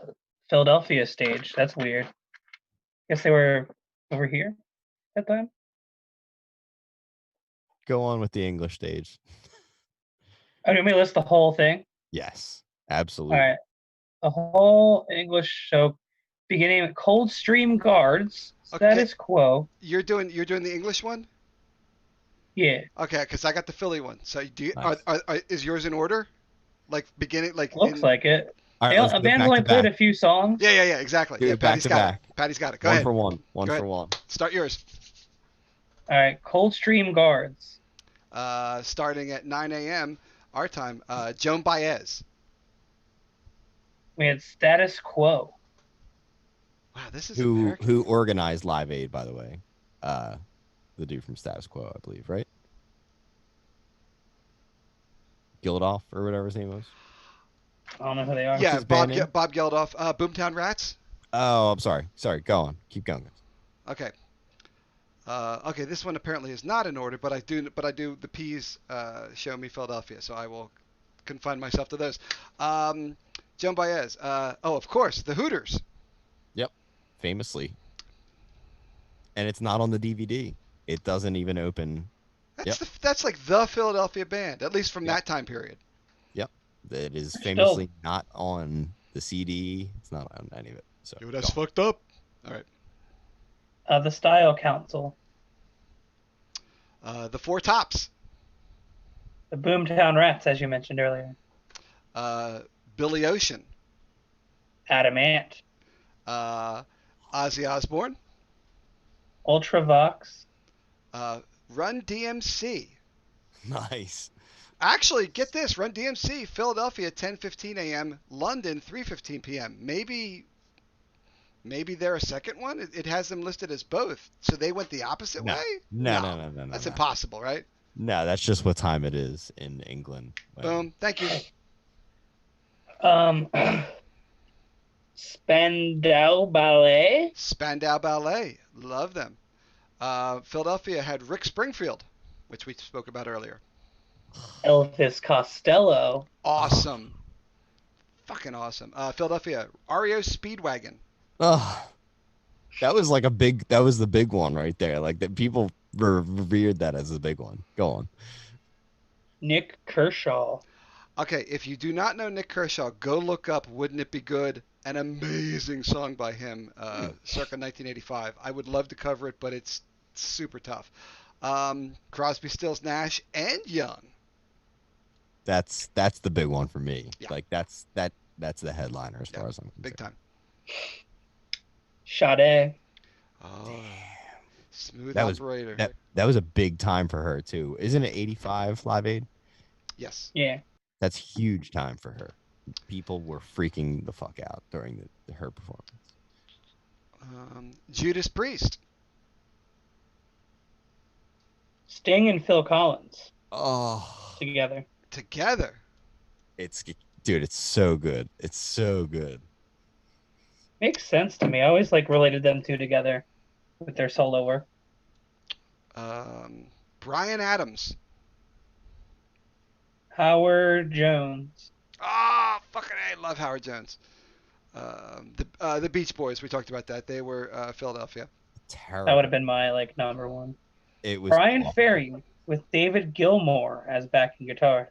Philadelphia stage. That's weird. Guess they were over here at that time. Go on with the English stage. Oh, let me list the whole thing. Yes. All Absolutely. right, the whole English show, beginning with Coldstream Guards, Okay, Status Quo. you're doing the English one. Yeah, Okay, because I got the Philly one. So do you, Nice. is yours in order? Like beginning, like looks in. like it. All right, let's A do it band's back only to played back. a few songs. Yeah, exactly. Do Yeah, it back Patty's to got back. it. Patty's got it. Go One ahead. for one. One Go for ahead. one. Start yours. All right, Coldstream Guards. Starting at 9 a.m. our time. Joan Baez. We had Status Quo. Wow, this is Who American. who organized Live Aid, by the way? The dude from Status Quo, I believe, right? Geldof or whatever his name was. I don't know who they are. What's Yeah, his band name? Bob Geldof. Boomtown Rats. Oh, I'm sorry. Sorry. Go on. Keep going. Okay. Okay, this one apparently is not in order, but I do. The P's show me Philadelphia, so I will confine myself to those. Joan Baez. Oh, of course, the Hooters. Yep. Famously. And it's not on the DVD. It doesn't even open. Yep. That's like the Philadelphia band, at least from Yep. that time period. Yep. It is Still- famously not on the CD. It's not on any of it. So Yo, that's go on. fucked up. All right. The Style Council. The Four Tops. The Boomtown Rats, as you mentioned earlier. Billy Ocean. Adam Ant. Ozzy Osbourne. Ultravox. Run DMC. Nice. Actually, get this: Run DMC, Philadelphia, 10:15 a.m. London, 3:15 p.m. Maybe they're a second one. It has them listed as both, so they went the opposite No. way. No. That's No. impossible, right? No, that's just what time it is in England. Boom. Thank you. Spandau Ballet. Spandau Ballet, love them. Philadelphia had Rick Springfield, which we spoke about earlier. Elvis Costello. Awesome. Fucking awesome. Philadelphia, REO Speedwagon. Oh, that was like that was the big one right there. Like that people revered that as the big one. Go on. Nick Kershaw. Okay, if you do not know Nick Kershaw, go look up Wouldn't It Be Good? An amazing song by him, circa 1985. I would love to cover it, but it's super tough. Crosby, Stills, Nash, and Young. That's the big one for me. Yeah. Like that's the headliner as far as I'm concerned. Big time. Sade. Oh, smooth That was operator. that was a big time for her too. Isn't it 85 Live Aid? Yes. Yeah. That's huge time for her. People were freaking the fuck out during her performance. Judas Priest. Sting and Phil Collins Oh, together. Together. Dude, it's so good. It's so good. Makes sense to me. I always related them two together with their solo work. Brian Adams. Howard Jones. Ah, fucking I love Howard Jones. The Beach Boys. We talked about that. They were Philadelphia. Terrible. That would have been my number one. It was Brian awful. Ferry with David Gilmour as backing guitar.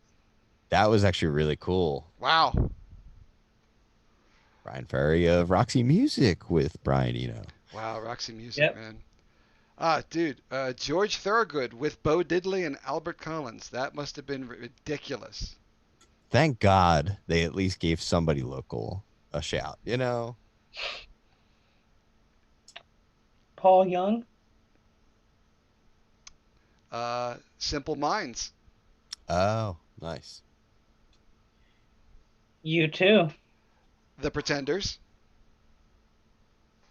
That was actually really cool. Wow. Brian Ferry of Roxy Music with Brian Eno. Wow, Roxy Music, Yep. man. Dude, George Thorogood with Bo Diddley and Albert Collins. That must have been ridiculous. Thank God they at least gave somebody local a shout, you know? Paul Young. Simple Minds. Oh, nice. You too. The Pretenders.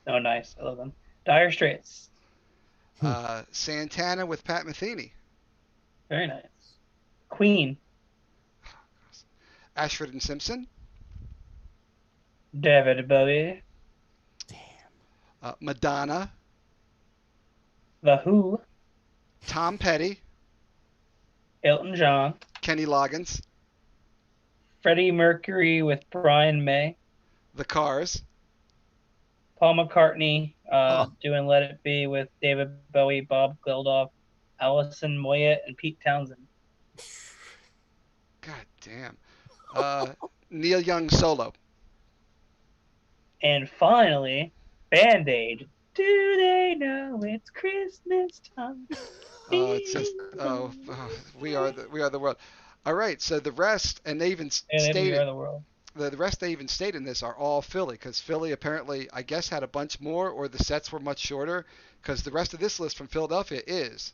Oh, nice. I love them. Dire Straits. Santana with Pat Metheny. Very nice. Queen. Ashford and Simpson. David Bowie. Madonna. The Who. Tom Petty. Elton John. Kenny Loggins. Freddie Mercury with Brian May. The Cars. Paul McCartney doing Let It Be with David Bowie, Bob Geldof, Alison Moyet, and Pete Townsend. God damn. Neil Young solo. And finally, Band Aid. Do they know it's Christmas time? Oh, it's just we are the world. All right, so the rest, and they even And we stated are the world. the rest they even state in this are all Philly, because Philly apparently, I guess, had a bunch more, or the sets were much shorter, because the rest of this list from Philadelphia is,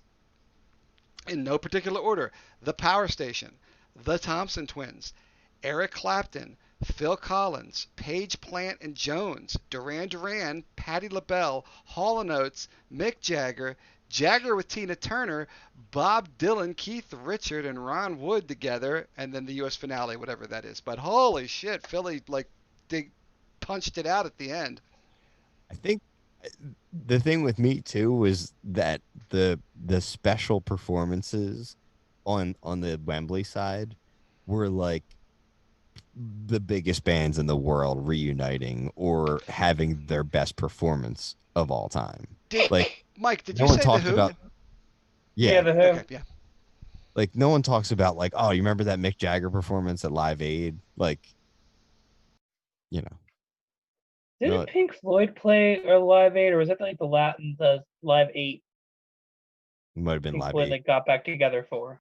in no particular order, The Power Station, The Thompson Twins, Eric Clapton, Phil Collins, Page Plant and Jones, Duran Duran, Patti LaBelle, Hall & Oates, Mick Jagger, Jagger with Tina Turner, Bob Dylan, Keith Richard, and Ron Wood together, and then the U.S. finale, whatever that is. But holy shit, Philly like they punched it out at the end. I think the thing with me too was that the special performances on the Wembley side were like the biggest bands in the world reuniting or having their best performance of all time. Did Like Mike? Did no you one say the talked Who? about Yeah, yeah, the Okay, Who. yeah. like no one talks about like, oh, you remember that Mick Jagger performance at Live Aid? Like, you know, no, Didn't Pink Floyd play or Live Aid, or was that like the Live 8 it might have been Pink Live Floyd Aid. like got back together for?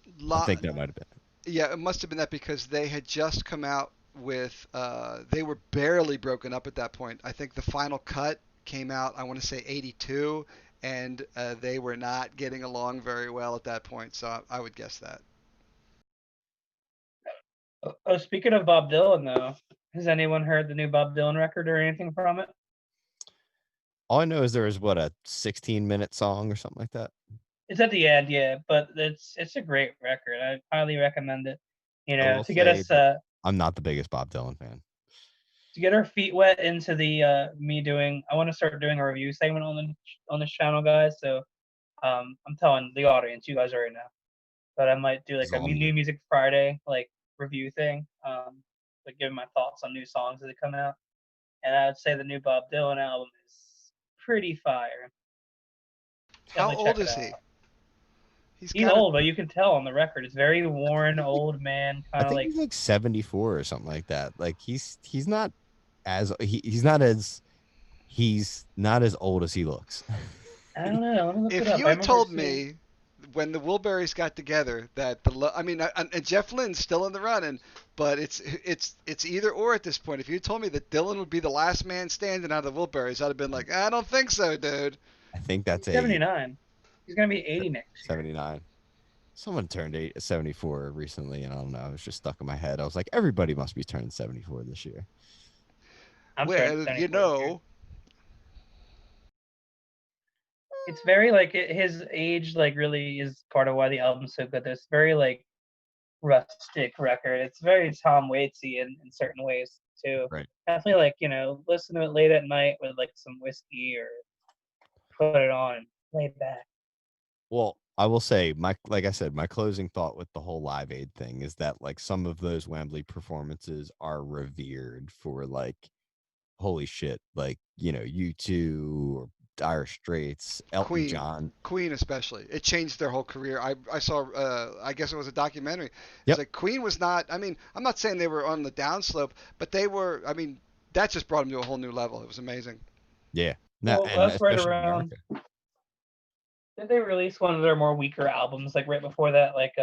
I La- think that might have been. yeah, it must have been that because they had just come out with they were barely broken up at that point. I think the final cut came out, I want to say 82, and they were not getting along very well at that point. So I would guess that. Oh, speaking of Bob Dylan, though, has anyone heard the new Bob Dylan record or anything from it? All I know is there was what a 16-minute song or something like that. It's at the end, yeah, but it's a great record. I highly recommend it. I will To get say us that I'm not the biggest Bob Dylan fan. to get our feet wet into the me doing. I want to start doing a review segment on this channel, guys. So I'm telling the audience, you guys already know, but I might do like It's a all new me. music Friday like review thing. Like giving my thoughts on new songs as they come out. And I would say the new Bob Dylan album is pretty fire. How Definitely old check it is he? out. He's He's got to. old, but you can tell on the record. It's very worn, old man, I kind of think like he's like 74 or something like that. Like he's not as he's not as he's not as old as he looks. I don't know. Let me look it If up. you I had remember told seeing. me when the Wilburys got together that I mean, and Jeff Lynne's still in the running, but it's either or at this point. If you told me that Dylan would be the last man standing out of the Wilburys, I'd have been like, I don't think so, dude. I think that's He's a 79. He's gonna be 80 next year. 79. Someone turned 74 recently, and I don't know. It was just stuck in my head. I was like, everybody must be turning 74 this year. I'm turning Well, 74 this year. know, It's very like his age like really is part of why the album's so good. There's very like rustic record. It's very Tom Waitsy in certain ways too. Right. Definitely like listen to it late at night with like some whiskey or put it on and lay back. Well, I will say like I said, my closing thought with the whole Live Aid thing is that like some of those Wembley performances are revered for like holy shit, like U2 or Dire Straits, Elton Queen, John. Queen especially, it changed their whole career. I saw, I guess it was a documentary. It's Yep. like Queen was not. I mean, I'm not saying they were on the downslope, but they were. I mean, that just brought them to a whole new level. It was amazing. Yeah. No, Well, and that's right especially in around. America. Did they release one of their more weaker albums like right before that? Like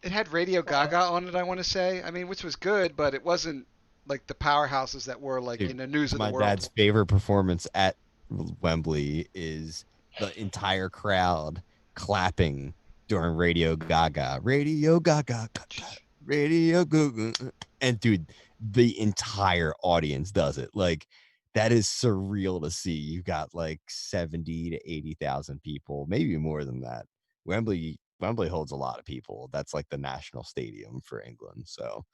It had Radio Gaga on it, I want to say. I mean, which was good, but it wasn't like the powerhouses that were like Dude, News of the my World. dad's favorite performance at Wembley is the entire crowd clapping during Radio Gaga. Radio Gaga, Radio Gaga. And dude, the entire audience does it. Like that is surreal to see. You got like 70 to 80,000 people, maybe more than that. Wembley holds a lot of people. That's like the national stadium for England. So,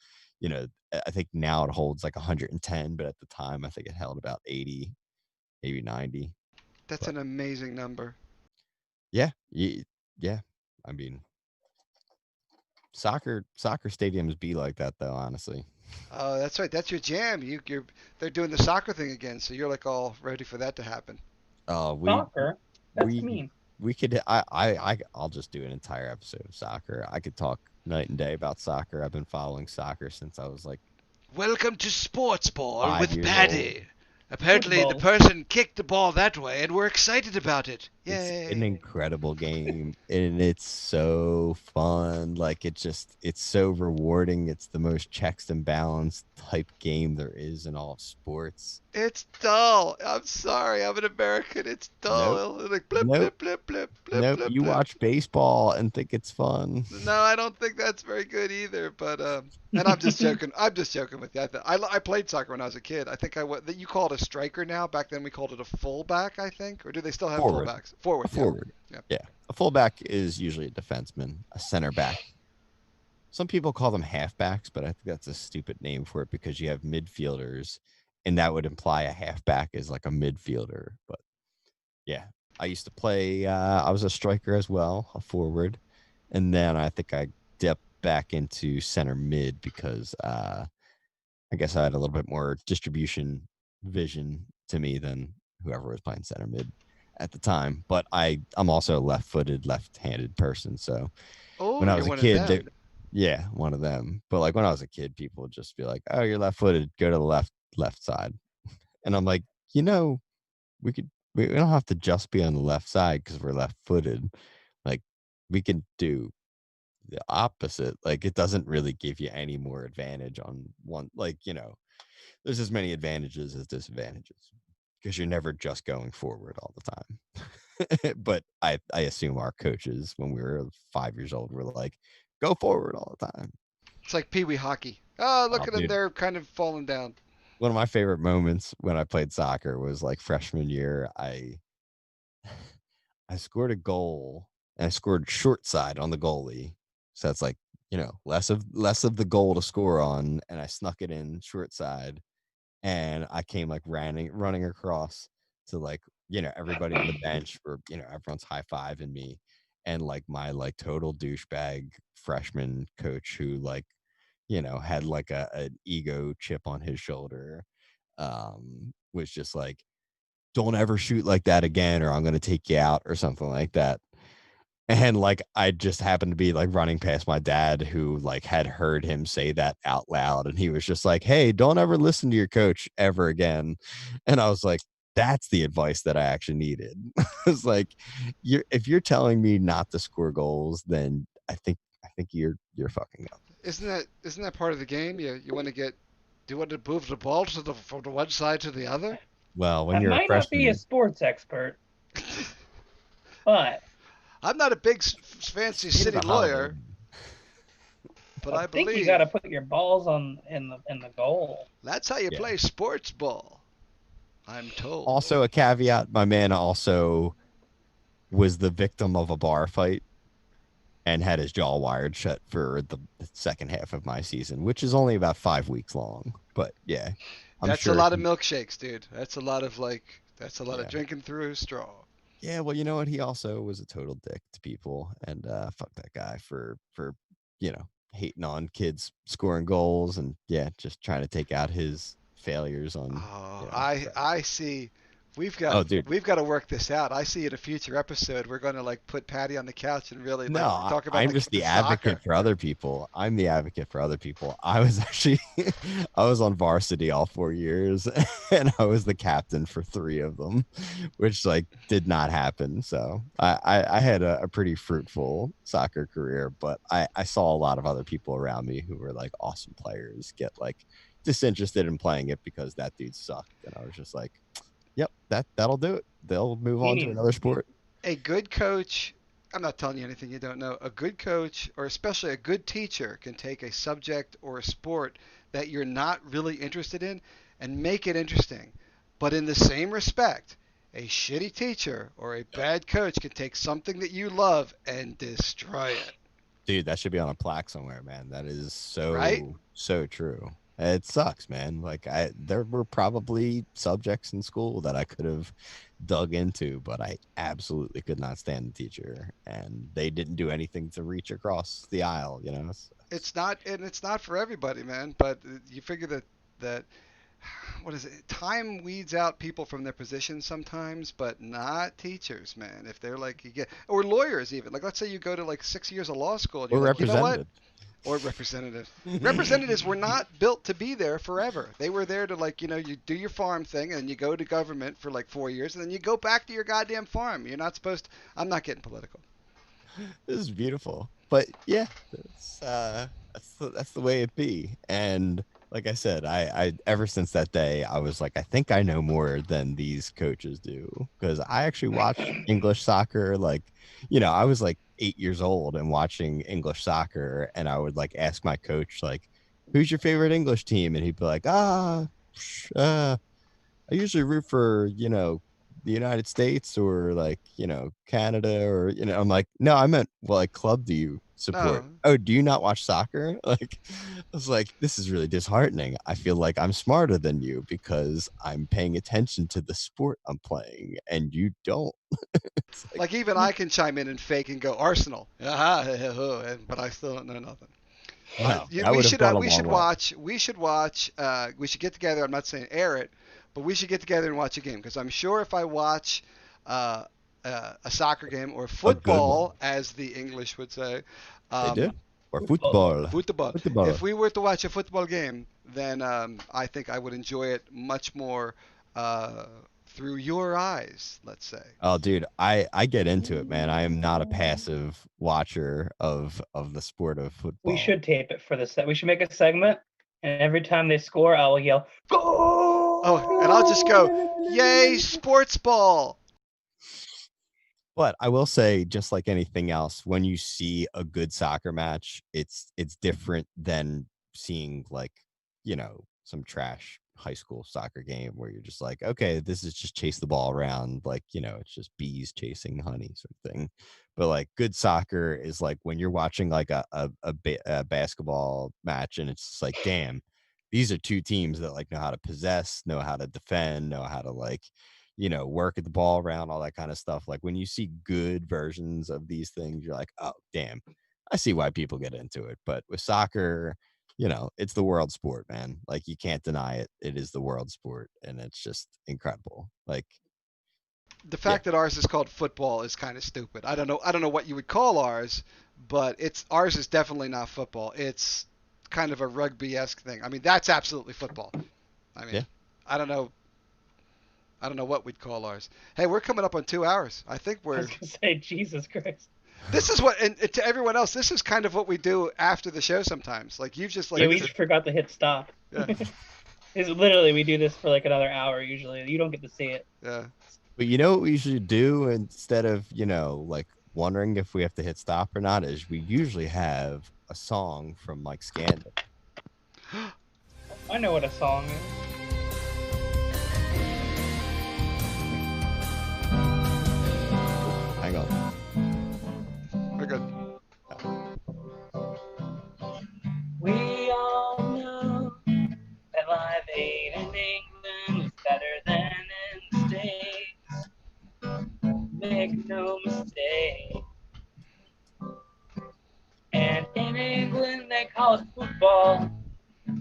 I think now it holds like 110, but at the time I think it held about 80, maybe 90. That's But an amazing number. yeah, yeah. I mean, soccer stadiums be like that though, honestly. Oh, that's right. That's your jam. They're doing the soccer thing again, so you're like all ready for that to happen. We soccer. That's we mean. we could I'll just do an entire episode of soccer. I could talk night and day about soccer. I've been following soccer since I was like Welcome to Sports Ball 5 with years Paddy. Apparently, the Football. person kicked the ball that way, and we're excited about it. It's an Yay! incredible game and it's so fun. Like it's so rewarding. It's the most checks and balance type game there is in all of sports. It's dull. I'm sorry. I'm an American. It's Nope. dull. Like blip, Nope. blip, blip, blip, blip, Nope. blip, You blip. watch baseball and think it's fun. No, I don't think that's very good either. But and I'm just joking. I'm just joking with you. I played soccer when I was a kid. I think you call it a striker now. Back then we called it a fullback. I think, or do they still have Forward. fullbacks? Forward. A forward. Yep. Yeah. A fullback is usually a defenseman, a center back. Some people call them halfbacks, but I think that's a stupid name for it because you have midfielders, and that would imply a halfback is like a midfielder. But yeah, I used to play. I was a striker as well, a forward, and then I think I dipped back into center mid because I guess I had a little bit more distribution vision to me than whoever was playing center mid at the time. But I'm also a left-footed, left-handed person, so Oh, when I you're was a one of kid, them. yeah, one of them. But like when I was a kid, people would just be like, "Oh, you're left-footed. Go to the left side." And I'm like, we could we don't have to just be on the left side because we're left-footed. Like we can do the opposite. Like it doesn't really give you any more advantage on one. Like there's as many advantages as disadvantages because you're never just going forward all the time. But I assume our coaches when we were 5 years old were like, go forward all the time. It's like Pee Wee hockey. Oh, look Oh, at them. dude. They're kind of falling down. One of my favorite moments when I played soccer was like freshman year. I scored a goal and I scored short side on the goalie. So it's like, less of the goal to score on, and I snuck it in short side, and I came like running across to like, everybody on the bench where, everyone's high-fiving me, and like my like total douchebag freshman coach who like, had like an ego chip on his shoulder, was just like, don't ever shoot like that again or I'm going to take you out or something like that. And like I just happened to be like running past my dad who like had heard him say that out loud, and he was just like, "Hey, don't ever listen to your coach ever again." And I was like, that's the advice that I actually needed. It's like, if you're telling me not to score goals, then I think you're fucking up. Isn't that part of the game? You want to get do you want to move the ball from the one side to the other? Well, when I you're a might not be a freshman, sports expert, but I'm not a big fancy state of city the holiday. lawyer, but I I think you believe got to put your balls on in the goal. that's how you Yeah. play sports ball. I'm told. Also, a caveat: my man also was the victim of a bar fight and had his jaw wired shut for the second half of my season, which is only about 5 weeks long. But yeah, I'm That's a sure. lot of milkshakes, dude. That's a lot of Yeah. drinking through a straw. Yeah, well, you know what? He also was a total dick to people, and fuck that guy for hating on kids scoring goals and just trying to take out his failures on. Oh, You know, I see. We've got oh, dude, we've got to work this out. I see in a future episode we're going to like put Patty on the couch and really no, like talk about I'm like just the the soccer. advocate for other people. I'm the advocate for other people. I was actually, I was on varsity all 4 years, and I was the captain for 3 of them, which like did not happen. So I had a pretty fruitful soccer career, but I saw a lot of other people around me who were like awesome players get like disinterested in playing it because that dude sucked, and I was just like, yep, that'll do it. They'll move on to Meaning, another sport. A good coach, I'm not telling you anything you don't know. A good coach, or especially a good teacher, can take a subject or a sport that you're not really interested in and make it interesting. But in the same respect, a shitty teacher or a bad coach can take something that you love and destroy it. Dude, that should be on a plaque somewhere, man. That is Right? so true. It sucks, man. Like there were probably subjects in school that I could have dug into, but I absolutely could not stand the teacher, and they didn't do anything to reach across the aisle. It's not for everybody, man. But you figure that what is it? Time weeds out people from their positions sometimes, but not teachers, man. If they're like you get or lawyers even. Like let's say you go to like 6 years of law school and Or you're like, you know what? representative. Or representative. Representatives were not built to be there forever. They were there to like, you do your farm thing and you go to government for like 4 years and then you go back to your goddamn farm. You're not supposed to. I'm not getting political. This is beautiful. But yeah, that's the way it be. And like I said, I ever since that day, I was like, I think I know more than these coaches do because I actually watched English soccer. Like, I was like 8 years old and watching English soccer, and I would like ask my coach like, "Who's your favorite English team?" And he'd be like, I usually root for the United States or like, Canada or, I'm like, no, I meant, well, like club do you support? No. Oh, do you not watch soccer? Like, I was like, this is really disheartening. I feel like I'm smarter than you because I'm paying attention to the sport I'm playing and you don't. It's like, Like even I can chime in and fake and go Arsenal. But I still don't know nothing. no, that would have gone a We should long way. watch. We should watch. We should get together. I'm not saying air it, but we should get together and watch a game because I'm sure if I watch uh, a soccer game or A good one. football, as the English would say, They do. um, Or Football. football. football. Football. If we were to watch a football game, then I think I would enjoy it much more uh, through your eyes. Let's say. Oh, dude, I get into it, man. I am not a passive watcher of the sport of We football. should tape it for this. We should make a segment, and every time they score, I will yell, "Goal!" Oh, and I'll just go, "Yay, sports ball!" But I will say, just like anything else, when you see a good soccer match, it's different than seeing like, some trash high school soccer game where you're just like, okay, this is just chase the ball around, like, it's just bees chasing honey sort of thing. But like good soccer is like when you're watching like a basketball match and it's just like, damn, these are two teams that like know how to possess, know how to defend, know how to like work at the ball around, all that kind of stuff. Like when you see good versions of these things, you're like, oh, damn, I see why people get into it. But with soccer, it's the world sport, man. Like you can't deny it. It is the world sport, and it's just incredible. Like, The yeah, fact that ours is called football is kind of stupid. I don't know. I don't know what you would call ours, but it's ours is definitely not football. It's kind of a rugby-esque thing. I mean, that's absolutely football. I mean, yeah. I don't know. I don't know what we'd call ours. Hey, we're coming up on 2 hours. I think I we're. was gonna say, Jesus Christ. This is what, and to everyone else, this is kind of what we do after the show sometimes. Like you've just like. Yeah, we just forgot to hit stop. Yeah, It's literally, we do this for like another hour usually. You don't get to see it. yeah. But you know what we should do instead of, like wondering if we have to hit stop or not is we usually have a song from like Scandal. I know what a song is. Hang on. We're good. We all know that Live Aid in England is better than in the States. Make no mistake. And in England they call it football,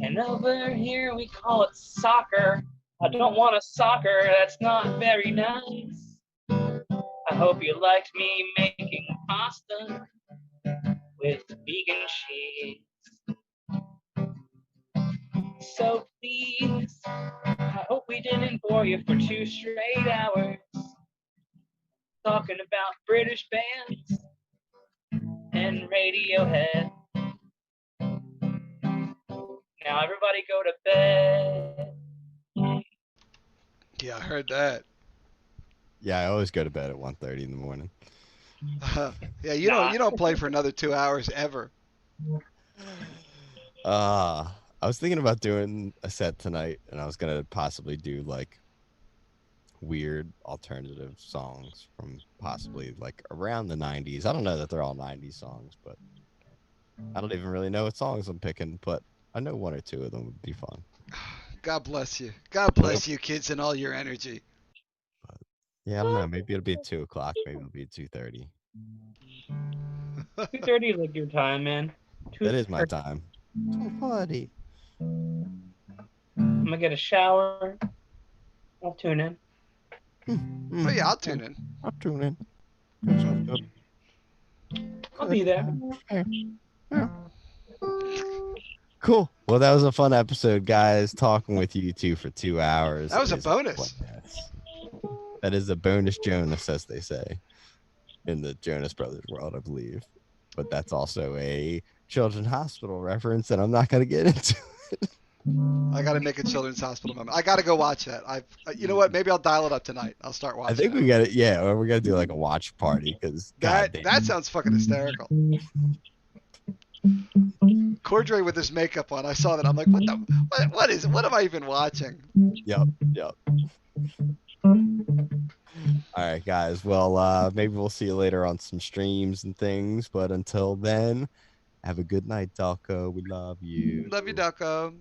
and over here we call it soccer. I don't want a soccer, that's not very nice. I hope you liked me making pasta with vegan cheese. So please, I hope we didn't bore you for 2 straight hours talking about British bands and Radiohead. Now everybody go to bed. Yeah, I heard that. Yeah, I always go to bed at 1:30 in the morning. Yeah, you don't play for another 2 hours ever. I was thinking about doing a set tonight, and I was gonna possibly do like weird alternative songs from possibly like around the 90s. I don't know that they're all 90s songs, but I don't even really know what songs I'm picking, but I know one or two of them would be fun. God bless you. God bless you, kids, and all your energy. Yeah, I don't know. Maybe it'll be at 2 o'clock. Maybe it'll be at 2:30. 2:30 is like your time, man. That is my time. 2:30. I'm gonna get a shower. I'll tune in. Oh yeah, I'll tune in. I'll tune in. That sounds good. I'll be there. Yeah. Cool. Well, that was a fun episode, guys. Talking with you two for 2 hours. That was a is bonus. That is a bonus Jonas, as they say in the Jonas Brothers world, I believe. But that's also a Children's Hospital reference, and I'm not going to get into it. I got to make a Children's Hospital moment. I got to go watch that. You know what? Maybe I'll dial it up tonight. I'll start watching. I think we got it. Yeah, or we got to do like a watch party because that sounds fucking hysterical. Cordray with his makeup on. I saw that. I'm like, what am I even watching? Yep. All right, guys. Well, maybe we'll see you later on some streams and things. But until then, have a good night, Delco. We love you. Love you, Ducko.